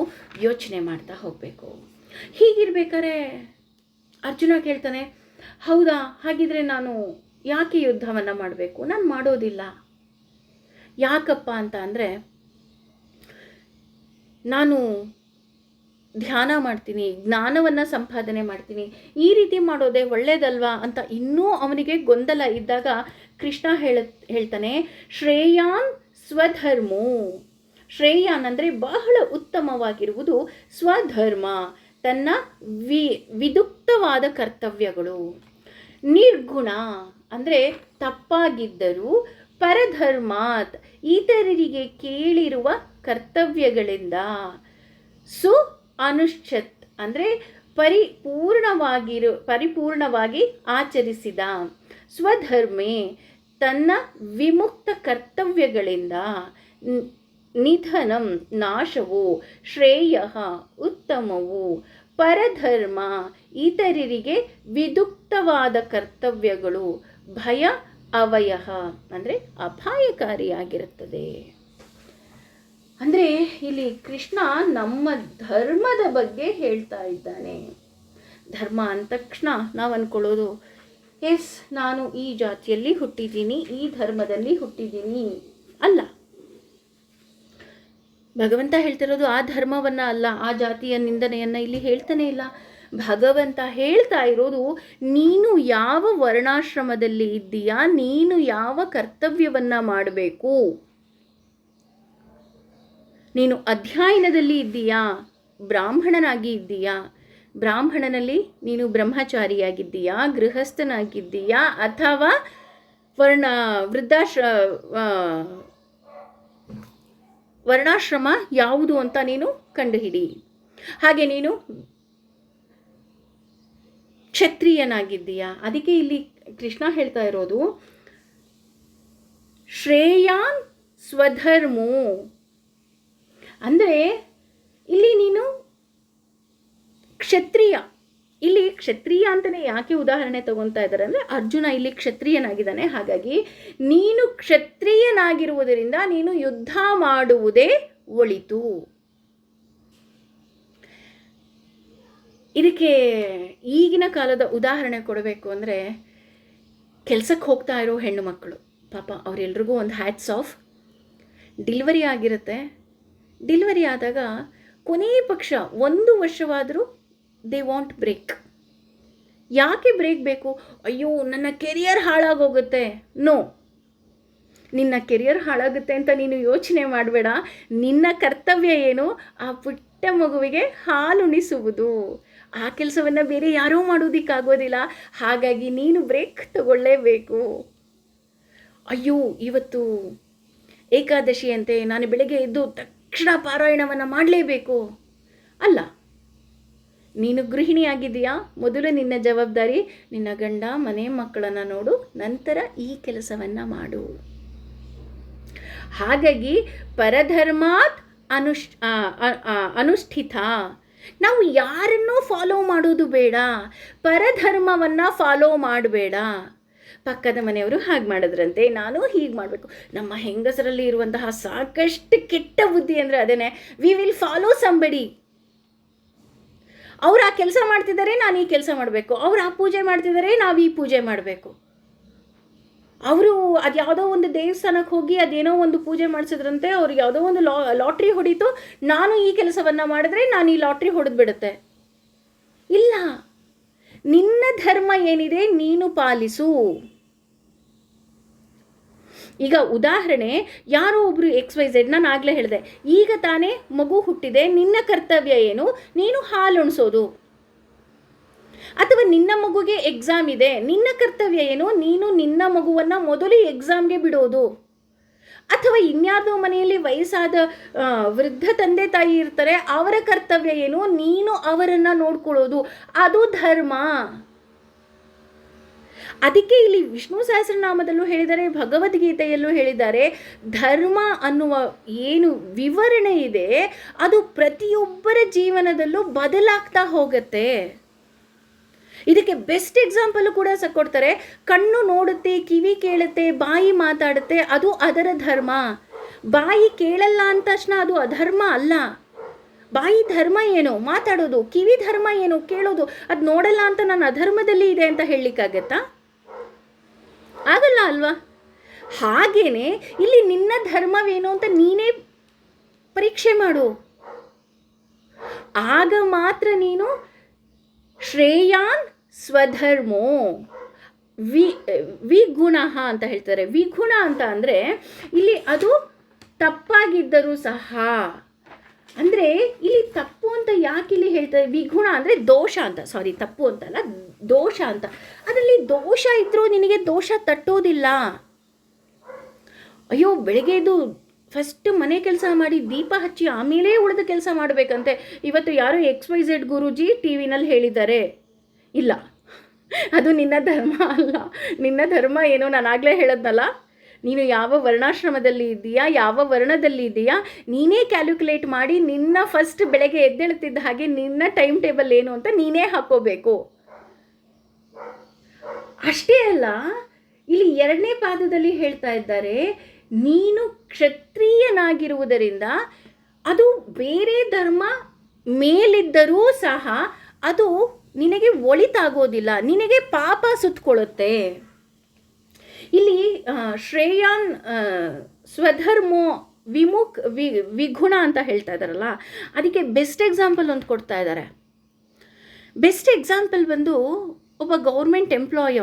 ಯೋಚನೆ ಮಾಡ್ತಾ ಹೋಗಬೇಕು. ಹೀಗಿರ್ಬೇಕಾದ್ರೆ ಅರ್ಜುನ ಕೇಳ್ತಾನೆ, ಹೌದಾ, ಹಾಗಿದ್ರೆ ನಾನು ಯಾಕೆ ಯುದ್ಧವನ್ನು ಮಾಡಬೇಕು? ನಾನು ಮಾಡೋದಿಲ್ಲ. ಯಾಕಪ್ಪ ಅಂತ ಅಂದರೆ, ನಾನು ಧ್ಯಾನ ಮಾಡ್ತೀನಿ, ಜ್ಞಾನವನ್ನು ಸಂಪಾದನೆ ಮಾಡ್ತೀನಿ, ಈ ರೀತಿ ಮಾಡೋದೇ ಒಳ್ಳೆಯದಲ್ವಾ ಅಂತ ಇನ್ನೂ ಅವನಿಗೆ ಗೊಂದಲ ಇದ್ದಾಗ ಕೃಷ್ಣ ಹೇಳ್ತಾನೆ, ಶ್ರೇಯಾನ್ ಸ್ವಧರ್ಮೋ. ಶ್ರೇಯಾನ್ ಅಂದರೆ ಬಹಳ ಉತ್ತಮವಾಗಿರುವುದು ಸ್ವಧರ್ಮ, ತನ್ನ ವಿದುಕ್ತವಾದ ಕರ್ತವ್ಯಗಳು. ನಿರ್ಗುಣ ಅಂದರೆ ತಪ್ಪಾಗಿದ್ದರೂ, ಪರಧರ್ಮಾತ್ ಇತರರಿಗೆ ಕೇಳಿರುವ ಕರ್ತವ್ಯಗಳಿಂದ, ಅನುಷ್ಠತ್ ಅಂದರೆ ಪರಿಪೂರ್ಣವಾಗಿ ಆಚರಿಸಿದ, ಸ್ವಧರ್ಮೇ ತನ್ನ ವಿಮುಕ್ತ ಕರ್ತವ್ಯಗಳಿಂದ, ನಿಧನಂ ನಾಶವು, ಶ್ರೇಯ ಉತ್ತಮವು, ಪರಧರ್ಮ ಇತರರಿಗೆ ವಿದುಕ್ತವಾದ ಕರ್ತವ್ಯಗಳು, ಭಯ ಅವಯ ಅಂದರೆ ಅಪಾಯಕಾರಿಯಾಗಿರುತ್ತದೆ. ಅಂದರೆ ಇಲ್ಲಿ ಕೃಷ್ಣ ನಮ್ಮ ಧರ್ಮದ ಬಗ್ಗೆ ಹೇಳ್ತಾ ಇದ್ದಾನೆ. ಧರ್ಮ ಅಂದ ತಕ್ಷಣ ನಾವು ಅಂದ್ಕೊಳ್ಳೋದು, ಎಸ್ ನಾನು ಈ ಜಾತಿಯಲ್ಲಿ ಹುಟ್ಟಿದ್ದೀನಿ, ಈ ಧರ್ಮದಲ್ಲಿ ಹುಟ್ಟಿದ್ದೀನಿ ಅಲ್ಲ. ಭಗವಂತ ಹೇಳ್ತಿರೋದು ಆ ಧರ್ಮವನ್ನು ಅಲ್ಲ, ಆ ಜಾತಿಯ ನಿಂದನೆಯನ್ನು ಇಲ್ಲಿ ಹೇಳ್ತಾನೆ ಇಲ್ಲ. ಭಗವಂತ ಹೇಳ್ತಾ ಇರೋದು, ನೀನು ಯಾವ ವರ್ಣಾಶ್ರಮದಲ್ಲಿ ಇದ್ದೀಯಾ, ನೀನು ಯಾವ ಕರ್ತವ್ಯವನ್ನು ಮಾಡಬೇಕು, ನೀನು ಅಧ್ಯಯನದಲ್ಲಿ ಇದ್ದೀಯಾ, ಬ್ರಾಹ್ಮಣನಾಗಿ ಇದ್ದೀಯಾ, ಬ್ರಾಹ್ಮಣನಲ್ಲಿ ನೀನು ಬ್ರಹ್ಮಚಾರಿಯಾಗಿದ್ದೀಯಾ, ಗೃಹಸ್ಥನಾಗಿದ್ದೀಯಾ, ಅಥವಾ ವರ್ಣಾಶ್ರಮ ಯಾವುದು ಅಂತ ನೀನು ಕಂಡುಹಿಡಿ. ಹಾಗೆ ನೀನು ಕ್ಷತ್ರಿಯನಾಗಿದ್ದೀಯಾ. ಅದಕ್ಕೆ ಇಲ್ಲಿ ಕೃಷ್ಣ ಹೇಳ್ತಾ ಇರೋದು, ಶ್ರೇಯಾನ್ ಸ್ವಧರ್ಮೋ ಅಂದರೆ ಇಲ್ಲಿ ನೀನು ಕ್ಷತ್ರಿಯ. ಇಲ್ಲಿ ಕ್ಷತ್ರಿಯ ಅಂತಲೇ ಯಾಕೆ ಉದಾಹರಣೆ ತಗೊತಾ ಇದ್ದಾರೆ ಅಂದರೆ, ಅರ್ಜುನ ಇಲ್ಲಿ ಕ್ಷತ್ರಿಯನಾಗಿದ್ದಾನೆ. ಹಾಗಾಗಿ ನೀನು ಕ್ಷತ್ರಿಯನಾಗಿರುವುದರಿಂದ ನೀನು ಯುದ್ಧ ಮಾಡುವುದೇ ಒಳಿತು. ಇದಕ್ಕೆ ಈಗಿನ ಕಾಲದ ಉದಾಹರಣೆ ಕೊಡಬೇಕು ಅಂದರೆ, ಕೆಲಸಕ್ಕೆ ಹೋಗ್ತಾ ಇರೋ ಹೆಣ್ಣು ಮಕ್ಕಳು ಪಾಪ ಅವರೆಲ್ರಿಗೂ ಒಂದು ಹ್ಯಾಟ್ಸ್ ಆಫ್. ಡೆಲಿವರಿ ಆಗಿರುತ್ತೆ. ಡೆಲಿವರಿ ಆದಾಗ ಕೊನೆಯ ಪಕ್ಷ 1 ವರ್ಷವಾದರೂ ದೇ ವಾಂಟ್ ಬ್ರೇಕ್. ಯಾಕೆ ಬ್ರೇಕ್ ಬೇಕು? ಅಯ್ಯೋ ನನ್ನ ಕೆರಿಯರ್ ಹಾಳಾಗೋಗುತ್ತೆ. ನೋ, ನಿನ್ನ ಕೆರಿಯರ್ ಹಾಳಾಗುತ್ತೆ ಅಂತ ನೀನು ಯೋಚನೆ ಮಾಡಬೇಡ. ನಿನ್ನ ಕರ್ತವ್ಯ ಏನು? ಆ ಪುಟ್ಟ ಮಗುವಿಗೆ ಹಾಲುಣಿಸುವುದು. ಆ ಕೆಲಸವನ್ನು ಬೇರೆ ಯಾರೂ ಮಾಡೋದಕ್ಕಾಗೋದಿಲ್ಲ. ಹಾಗಾಗಿ ನೀನು ಬ್ರೇಕ್ ತಗೊಳ್ಳೇಬೇಕು. ಅಯ್ಯೋ ಇವತ್ತು ಏಕಾದಶಿ ಅಂತೆ, ನಾನು ಬೆಳಗ್ಗೆ ಎದ್ದು ತಕ್ಷಣ ಪಾರಾಯಣವನ್ನು ಮಾಡಲೇಬೇಕು ಅಲ್ಲ. ನೀನು ಗೃಹಿಣಿಯಾಗಿದೆಯಾ? ಮೊದಲು ನಿನ್ನ ಜವಾಬ್ದಾರಿ ನಿನ್ನ ಗಂಡ ಮನೆ ಮಕ್ಕಳನ್ನು ನೋಡು, ನಂತರ ಈ ಕೆಲಸವನ್ನು ಮಾಡು. ಹಾಗಾಗಿ ಪರಧರ್ಮಾತ್ ಅನುಷ್ಠಿತ. ನಾವು ಯಾರನ್ನೂ ಫಾಲೋ ಮಾಡೋದು ಬೇಡ, ಪರಧರ್ಮವನ್ನು ಫಾಲೋ ಮಾಡಬೇಡ. ಪಕ್ಕದ ಮನೆಯವರು ಹಾಗೆ ಮಾಡಿದ್ರಂತೆ, ನಾನು ಹೀಗೆ ಮಾಡಬೇಕು. ನಮ್ಮ ಹೆಂಗಸರಲ್ಲಿ ಇರುವಂತಹ ಸಾಕಷ್ಟು ಕೆಟ್ಟ ಬುದ್ಧಿ ಅಂದರೆ ಅದೇನೆ, ವಿ ವಿಲ್ ಫಾಲೋ ಸಂಬಡಿ. ಅವ್ರು ಆ ಕೆಲಸ ಮಾಡ್ತಿದ್ದಾರೆ, ನಾನು ಈ ಕೆಲಸ ಮಾಡಬೇಕು. ಅವ್ರು ಆ ಪೂಜೆ ಮಾಡ್ತಿದ್ದಾರೆ, ನಾವು ಈ ಪೂಜೆ ಮಾಡಬೇಕು. ಅವರು ಅದು ಯಾವುದೋ ಒಂದು ದೇವಸ್ಥಾನಕ್ಕೆ ಹೋಗಿ ಅದೇನೋ ಒಂದು ಪೂಜೆ ಮಾಡಿಸಿದ್ರಂತೆ, ಅವ್ರಿಗೆ ಯಾವುದೋ ಒಂದು ಲಾಟ್ರಿ ಹೊಡೀತು, ನಾನು ಈ ಕೆಲಸವನ್ನು ಮಾಡಿದ್ರೆ ನಾನು ಈ ಲಾಟ್ರಿ ಹೊಡೆದ್ಬಿಡುತ್ತೆ. ಇಲ್ಲ, ನಿನ್ನ ಧರ್ಮ ಏನಿದೆ ನೀನು ಪಾಲಿಸು. ಈಗ ಉದಾಹರಣೆ, ಯಾರೋ ಒಬ್ಬರು XYZ, ನಾನು ಆಗಲೇ ಹೇಳಿದೆ, ಈಗ ತಾನೇ ಮಗು ಹುಟ್ಟಿದೆ, ನಿನ್ನ ಕರ್ತವ್ಯ ಏನು? ನೀನು ಹಾಲುಣಿಸೋದು. ಅಥವಾ ನಿನ್ನ ಮಗುಗೆ ಎಕ್ಸಾಮ್ ಇದೆ, ನಿನ್ನ ಕರ್ತವ್ಯ ಏನು? ನೀನು ನಿನ್ನ ಮಗುವನ್ನು ಮೊದಲು ಎಕ್ಸಾಮ್ಗೆ ಬಿಡೋದು. ಅಥವಾ ಇನ್ಯಾವುದೋ ಮನೆಯಲ್ಲಿ ವಯಸ್ಸಾದ ವೃದ್ಧ ತಂದೆ ತಾಯಿ ಇರ್ತಾರೆ, ಅವರ ಕರ್ತವ್ಯ ಏನು? ನೀನು ಅವರನ್ನು ನೋಡ್ಕೊಳ್ಳೋದು. ಅದು ಧರ್ಮ. ಅದಕ್ಕೆ ಇಲ್ಲಿ ವಿಷ್ಣು ಸಹಸ್ರನಾಮದಲ್ಲೂ ಹೇಳಿದ್ದಾರೆ, ಭಗವದ್ಗೀತೆಯಲ್ಲೂ ಹೇಳಿದ್ದಾರೆ, ಧರ್ಮ ಅನ್ನುವ ಏನು ವಿವರಣೆ ಇದೆ ಅದು ಪ್ರತಿಯೊಬ್ಬರ ಜೀವನದಲ್ಲೂ ಬದಲಾಗ್ತಾ ಹೋಗುತ್ತೆ. ಇದಕ್ಕೆ ಬೆಸ್ಟ್ ಎಕ್ಸಾಂಪಲ್ ಕೂಡ ಕೊಡ್ತಾರೆ. ಕಣ್ಣು ನೋಡುತ್ತೆ, ಕಿವಿ ಕೇಳುತ್ತೆ, ಬಾಯಿ ಮಾತಾಡುತ್ತೆ, ಅದು ಅದರ ಧರ್ಮ. ಬಾಯಿ ಕೇಳಲ್ಲ ಅಂದ ತಕ್ಷಣ ಅದು ಅಧರ್ಮ ಅಲ್ಲ. ಬಾಯಿ ಧರ್ಮ ಏನು? ಮಾತಾಡೋದು. ಕಿವಿ ಧರ್ಮ ಏನು? ಕೇಳೋದು. ಅದು ನೋಡಲ್ಲ ಅಂತ ನಾನು ಅಧರ್ಮದಲ್ಲಿ ಇದೆ ಅಂತ ಹೇಳಲಿಕ್ಕಾಗತ್ತಾ? ಆಗಲ್ಲ ಅಲ್ವಾ? ಹಾಗೇನೆ ಇಲ್ಲಿ ನಿನ್ನ ಧರ್ಮವೇನು ಅಂತ ನೀನೇ ಪರೀಕ್ಷೆ ಮಾಡು. ಆಗ ಮಾತ್ರ ನೀನು ಶ್ರೇಯಾನ್ ಸ್ವಧರ್ಮೋ ವಿಗುಣ ಅಂತ ಹೇಳ್ತಾರೆ. ವಿಗುಣ ಅಂತ ಅಂದರೆ ಇಲ್ಲಿ ಅದು ತಪ್ಪಾಗಿದ್ದರೂ ಸಹ, ಅಂದರೆ ಇಲ್ಲಿ ತಪ್ಪು ಅಂತ ಯಾಕೆ ಇಲ್ಲಿ ಹೇಳ್ತಾರೆ? ವಿಗುಣ ಅಂದರೆ ದೋಷ ಅಂತ, ಸಾರಿ ತಪ್ಪು ಅಂತಲ್ಲ, ದೋಷ ಅಂತ. ಅದರಲ್ಲಿ ದೋಷ ಇದ್ರೂ ನಿನಗೆ ದೋಷ ತಟ್ಟೋದಿಲ್ಲ. ಅಯ್ಯೋ ಬೆಳಗ್ಗೆ ಎದ್ದು ಫಸ್ಟ್ ಮನೆ ಕೆಲಸ ಮಾಡಿ ದೀಪ ಹಚ್ಚಿ ಆಮೇಲೆ ಉಳಿದ ಕೆಲಸ ಮಾಡಬೇಕಂತೆ ಇವತ್ತು ಯಾರೋ XYZ ಗುರೂಜಿ TV ನಲ್ಲಿ ಹೇಳಿದ್ದಾರೆ. ಇಲ್ಲ, ಅದು ನಿನ್ನ ಧರ್ಮ ಅಲ್ಲ. ನಿನ್ನ ಧರ್ಮ ಏನೋ ನಾನು ಆಗಲೇ ಹೇಳದ್ನಲ್ಲ, ನೀನು ಯಾವ ವರ್ಣಾಶ್ರಮದಲ್ಲಿ ಇದ್ದೀಯಾ, ಯಾವ ವರ್ಣದಲ್ಲಿ ಇದೆಯಾ, ನೀನೇ ಕ್ಯಾಲ್ಕುಲೇಟ್ ಮಾಡಿ ನಿನ್ನ ಫಸ್ಟ್ ಬೆಳಗ್ಗೆ ಎದ್ದೇಳುತ್ತಿದ್ದ ಹಾಗೆ ನಿನ್ನ ಟೈಮ್ ಟೇಬಲ್ ಏನು ಅಂತ ನೀನೇ ಹಾಕೋಬೇಕು. ಅಷ್ಟೇ ಅಲ್ಲ, ಇಲ್ಲಿ 2ನೇ ಪಾದದಲ್ಲಿ ಹೇಳ್ತಾ ಇದ್ದಾರೆ, ನೀನು ಕ್ಷತ್ರಿಯನಾಗಿರುವುದರಿಂದ ಅದು ಬೇರೆ ಧರ್ಮ ಮೇಲಿದ್ದರೂ ಸಹ ಅದು ನಿನಗೆ ಒಳಿತಾಗೋದಿಲ್ಲ, ನಿನಗೆ ಪಾಪ ಸುತ್ತಕೊಳ್ಳುತ್ತೆ. ಇಲ್ಲಿ ಶ್ರೇಯಾನ್ ಸ್ವಧರ್ಮೋ ವಿಗುಣ ಅಂತ ಹೇಳ್ತಾ ಇದ್ದಾರಲ್ಲ, ಅದಕ್ಕೆ ಬೆಸ್ಟ್ ಎಕ್ಸಾಂಪಲ್ ಒಂದು ಕೊಡ್ತಾ ಇದ್ದಾರೆ. ಬೆಸ್ಟ್ ಎಕ್ಸಾಂಪಲ್ ಬಂದು ಒಬ್ಬ ಗೌರ್ಮೆಂಟ್ ಎಂಪ್ಲಾಯ್.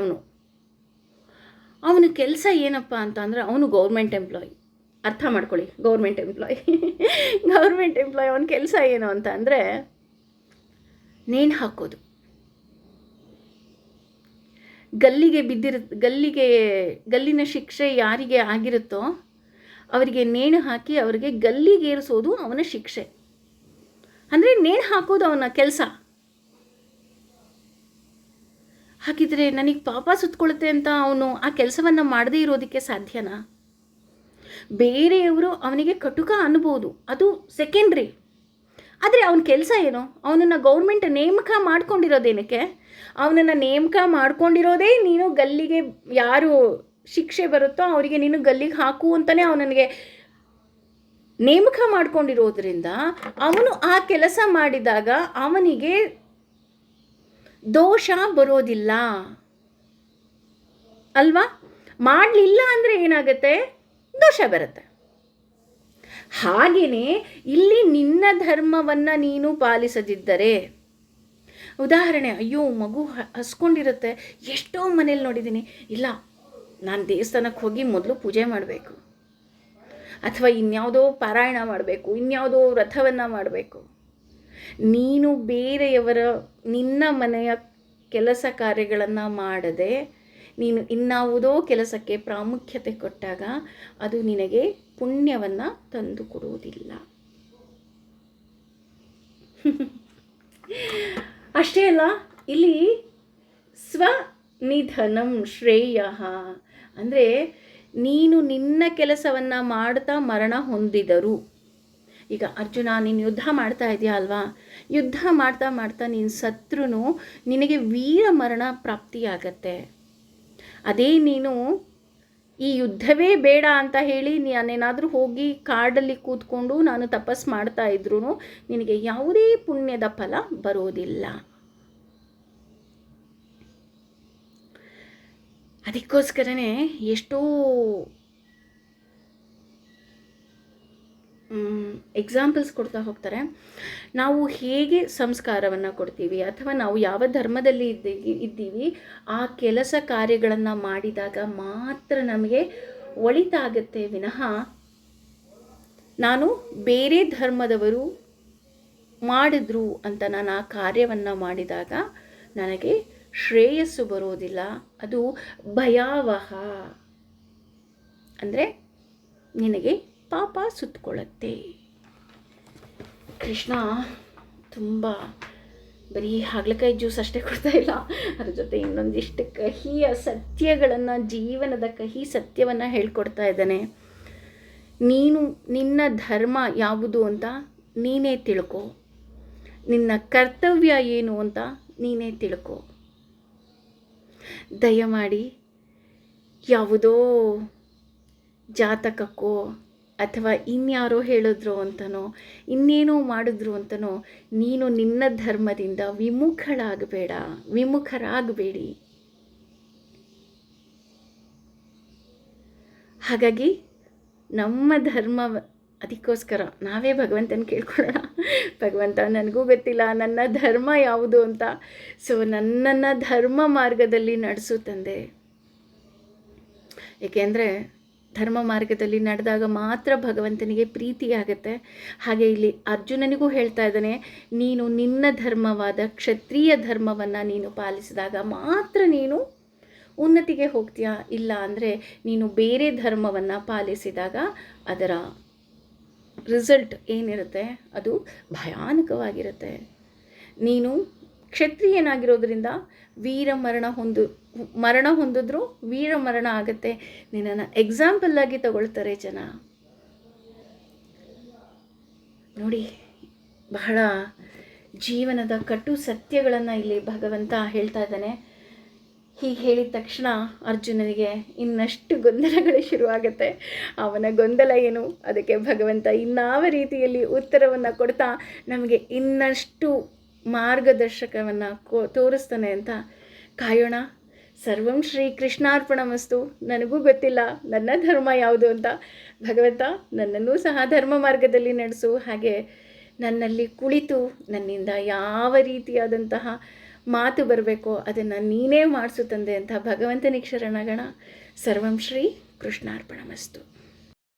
ಅವನ ಕೆಲಸ ಏನಪ್ಪ ಅಂತ ಅಂದರೆ, ಅವನು ಗೌರ್ಮೆಂಟ್ ಎಂಪ್ಲಾಯ್. ಅರ್ಥ ಮಾಡ್ಕೊಳ್ಳಿ, ಗೌರ್ಮೆಂಟ್ ಎಂಪ್ಲಾಯ್ ಅವನ ಕೆಲಸ ಏನು ಅಂತ ಅಂದರೆ ನೇಣು ಹಾಕೋದು. ಗಲ್ಲಿನ ಶಿಕ್ಷೆ ಯಾರಿಗೆ ಆಗಿರುತ್ತೋ ಅವರಿಗೆ ನೇಣು ಹಾಕಿ ಅವರಿಗೆ ಗಲ್ಲಿಗೇರಿಸೋದು ಅವನ ಶಿಕ್ಷೆ. ಅಂದರೆ ನೇಣು ಹಾಕೋದು ಅವನ ಕೆಲಸ. ಹಾಗಿದ್ರೆ ನನಗೆ ಪಾಪ ಸುತ್ತಕೊಳ್ಳುತ್ತೆ ಅಂತ ಅವನು ಆ ಕೆಲಸವನ್ನು ಮಾಡದೇ ಇರೋದಕ್ಕೆ ಸಾಧ್ಯನಾ? ಬೇರೆಯವರು ಅವನಿಗೆ ಕಟುಕ ಅನ್ಬೋದು, ಅದು ಸೆಕೆಂಡ್ರಿ. ಆದರೆ ಅವನ ಕೆಲಸ ಏನು? ಅವನನ್ನು ಗೌರ್ಮೆಂಟ್ ನೇಮಕ ಮಾಡ್ಕೊಂಡಿರೋದೇನಕ್ಕೆ? ಅವನನ್ನು ನೇಮಕ ಮಾಡ್ಕೊಂಡಿರೋದೇ ನೀನು ಗಲ್ಲಿಗೆ ಯಾರು ಶಿಕ್ಷೆ ಬರುತ್ತೋ ಅವರಿಗೆ ನೀನು ಗಲ್ಲಿಗೆ ಹಾಕು ಅಂತಲೇ ಅವನಿಗೆ ನೇಮಕ ಮಾಡ್ಕೊಂಡಿರೋದ್ರಿಂದ ಅವನು ಆ ಕೆಲಸ ಮಾಡಿದಾಗ ಅವನಿಗೆ ದೋಷ ಬರೋದಿಲ್ಲ ಅಲ್ವಾ? ಮಾಡಲಿಲ್ಲ ಅಂದರೆ ಏನಾಗುತ್ತೆ? ದೋಷ ಬರುತ್ತೆ. ಹಾಗೆಯೇ ಇಲ್ಲಿ ನಿನ್ನ ಧರ್ಮವನ್ನು ನೀನು ಪಾಲಿಸದಿದ್ದರೆ, ಉದಾಹರಣೆ, ಅಯ್ಯೋ ಮಗು ಹಸ್ಕೊಂಡಿರುತ್ತೆ, ಎಷ್ಟೋ ಮನೇಲಿ ನೋಡಿದ್ದೀನಿ, ಇಲ್ಲ ನಾನು ದೇವಸ್ಥಾನಕ್ಕೆ ಹೋಗಿ ಮೊದಲು ಪೂಜೆ ಮಾಡಬೇಕು, ಅಥವಾ ಇನ್ಯಾವುದೋ ಪಾರಾಯಣ ಮಾಡಬೇಕು, ಇನ್ಯಾವುದೋ ವ್ರತವನ್ನು ಮಾಡಬೇಕು. ನೀನು ಬೇರೆಯವರ ನಿನ್ನ ಮನೆಯ ಕೆಲಸ ಕಾರ್ಯಗಳನ್ನು ಮಾಡದೆ ನೀನು ಇನ್ಯಾವುದೋ ಕೆಲಸಕ್ಕೆ ಪ್ರಾಮುಖ್ಯತೆ ಕೊಟ್ಟಾಗ ಅದು ನಿನಗೆ ಪುಣ್ಯವನ್ನು ತಂದು ಕೊಡುವುದಿಲ್ಲ. ಅಷ್ಟೇ ಅಲ್ಲ, ಇಲ್ಲಿ ಸ್ವನಿಧನಂ ಶ್ರೇಯ ಅಂದರೆ ನೀನು ನಿನ್ನ ಕೆಲಸವನ್ನು ಮಾಡ್ತಾ ಮರಣ ಹೊಂದಿದರು. ಈಗ ಅರ್ಜುನ, ನೀನು ಯುದ್ಧ ಮಾಡ್ತಾ ಇದೆಯಾ ಅಲ್ವಾ, ಯುದ್ಧ ಮಾಡ್ತಾ ಮಾಡ್ತಾ ನೀನು ಸತ್ರು ನಿನಗೆ ವೀರ ಮರಣ ಪ್ರಾಪ್ತಿಯಾಗತ್ತೆ. ಅದೇ ನೀನು ಈ ಯುದ್ಧವೇ ಬೇಡ ಅಂತ ಹೇಳಿ ನಾನೇನಾದರೂ ಹೋಗಿ ಕಾಡಲ್ಲಿ ಕೂತ್ಕೊಂಡು ನಾನು ತಪಸ್ ಮಾಡ್ತಾ ಇದ್ರೂ ನಿನಗೆ ಯಾವುದೇ ಪುಣ್ಯದ ಫಲ ಬರೋದಿಲ್ಲ. ಅದಕ್ಕೋಸ್ಕರನೇ ಎಷ್ಟೋ ಎಕ್ಸಾಂಪಲ್ಸ್ ಕೊಡ್ತಾ ಹೋಗ್ತಾರೆ. ನಾವು ಹೇಗೆ ಸಂಸ್ಕಾರವನ್ನು ಕೊಡ್ತೀವಿ ಅಥವಾ ನಾವು ಯಾವ ಧರ್ಮದಲ್ಲಿ ಇದ್ದೀವಿ ಆ ಕೆಲಸ ಕಾರ್ಯಗಳನ್ನು ಮಾಡಿದಾಗ ಮಾತ್ರ ನಮಗೆ ಒಳಿತಾಗತ್ತೆ ವಿನಃ ನಾನು ಬೇರೆ ಧರ್ಮದವರು ಮಾಡಿದ್ರು ಅಂತ ನಾನು ಆ ಕಾರ್ಯವನ್ನು ಮಾಡಿದಾಗ ನನಗೆ ಶ್ರೇಯಸ್ಸು ಬರೋದಿಲ್ಲ. ಅದು ಭಯಾವಹ, ಅಂದರೆ ನಿನಗೆ ಪಾಪ ಸುತ್ತಕೊಳ್ಳುತ್ತೆ. ಕೃಷ್ಣ ತುಂಬ ಬರೀ ಹಾಗಲಕಾಯಿ ಜ್ಯೂಸ್ ಅಷ್ಟೇ ಕೊಡ್ತಾ ಇಲ್ಲ, ಅದ್ರ ಜೊತೆ ಇನ್ನೊಂದಿಷ್ಟು ಕಹಿಯ ಸತ್ಯಗಳನ್ನು, ಜೀವನದ ಕಹಿ ಸತ್ಯವನ್ನು ಹೇಳ್ಕೊಡ್ತಾ ಇದ್ದಾನೆ. ನೀನು ನಿನ್ನ ಧರ್ಮ ಯಾವುದು ಅಂತ ನೀನೇ ತಿಳ್ಕೊ, ನಿನ್ನ ಕರ್ತವ್ಯ ಏನು ಅಂತ ನೀನೇ ತಿಳ್ಕೊ. ದಯಮಾಡಿ ಯಾವುದೋ ಜಾತಕಕ್ಕೋ ಅಥವಾ ಇನ್ಯಾರೋ ಹೇಳಿದ್ರು ಅಂತನೋ ಇನ್ನೇನೋ ಮಾಡಿದ್ರು ಅಂತನೋ ನೀನು ನಿನ್ನ ಧರ್ಮದಿಂದ ವಿಮುಖರಾಗಬೇಡಿ. ಹಾಗಾಗಿ ನಮ್ಮ ಧರ್ಮ, ಅದಕ್ಕೋಸ್ಕರ ನಾವೇ ಭಗವಂತನ ಕೇಳ್ಕೊಳ್ಳೋಣ, ಭಗವಂತ ನನಗೂ ಗೊತ್ತಿಲ್ಲ ನನ್ನ ಧರ್ಮ ಯಾವುದು ಅಂತ, ಸೊ ನನ್ನನ್ನು ಧರ್ಮ ಮಾರ್ಗದಲ್ಲಿ ನಡೆಸು ತಂದೆ. ಏಕೆಂದರೆ ಧರ್ಮ ಮಾರ್ಗದಲ್ಲಿ ನಡೆದಾಗ ಮಾತ್ರ ಭಗವಂತನಿಗೆ ಪ್ರೀತಿಯಾಗತ್ತೆ. ಹಾಗೆ ಇಲ್ಲಿ ಅರ್ಜುನನಿಗೂ ಹೇಳ್ತಾ ಇದ್ದಾನೆ, ನೀನು ನಿನ್ನ ಧರ್ಮವಾದ ಕ್ಷತ್ರಿಯ ಧರ್ಮವನ್ನು ನೀನು ಪಾಲಿಸಿದಾಗ ಮಾತ್ರ ನೀನು ಉನ್ನತಿಗೆ ಹೋಗ್ತೀಯಾ. ಇಲ್ಲ ಅಂದರೆ ನೀನು ಬೇರೆ ಧರ್ಮವನ್ನು ಪಾಲಿಸಿದಾಗ ಅದರ ರಿಸಲ್ಟ್ ಏನಿರುತ್ತೆ ಅದು ಭಯಾನಕವಾಗಿರುತ್ತೆ. ನೀನು ಕ್ಷತ್ರಿಯನಾಗಿರೋದ್ರಿಂದ ಮರಣ ಹೊಂದಿದ್ರು ವೀರ ಮರಣ ಆಗುತ್ತೆ. ನಿನ್ನನ್ನು ಎಕ್ಸಾಂಪಲ್ ಆಗಿ ತಗೊಳ್ತಾರೆ ಜನ. ನೋಡಿ, ಬಹಳ ಜೀವನದ ಕಟು ಸತ್ಯಗಳನ್ನು ಇಲ್ಲಿ ಭಗವಂತ ಹೇಳ್ತಾ ಇದ್ದಾನೆ. ಹೀಗೆ ಹೇಳಿದ ತಕ್ಷಣ ಅರ್ಜುನನಿಗೆ ಇನ್ನಷ್ಟು ಗೊಂದಲಗಳು ಶುರುವಾಗುತ್ತೆ. ಅವನ ಗೊಂದಲ ಏನು, ಅದಕ್ಕೆ ಭಗವಂತ ಇನ್ನಾವ ರೀತಿಯಲ್ಲಿ ಉತ್ತರವನ್ನು ಕೊಡ್ತಾ ನಮಗೆ ಇನ್ನಷ್ಟು ಮಾರ್ಗದರ್ಶಕವನ್ನು ತೋರಿಸ್ತಾನೆ ಅಂತ ಕಾಯೋಣ. ಸರ್ವಂ ಶ್ರೀ ಕೃಷ್ಣಾರ್ಪಣಮಸ್ತು. ನನಗೂ ಗೊತ್ತಿಲ್ಲ ನನ್ನ ಧರ್ಮ ಯಾವುದು ಅಂತ. ಭಗವಂತ ನನ್ನನ್ನು ಸಹ ಧರ್ಮ ಮಾರ್ಗದಲ್ಲಿ ನಡೆಸು, ಹಾಗೆ ನನ್ನಲ್ಲಿ ಕುಳಿತು ನನ್ನಿಂದ ಯಾವ ರೀತಿಯಾದಂತಹ ಮಾತು ಬರಬೇಕೋ ಅದನ್ನು ನೀನೇ ಮಾಡಿಸು ತಂದೆ ಅಂತ ಭಗವಂತನಿಗೆ ಶರಣಾಗೋಣ. ಸರ್ವಂ ಶ್ರೀ ಕೃಷ್ಣಾರ್ಪಣಮಸ್ತು.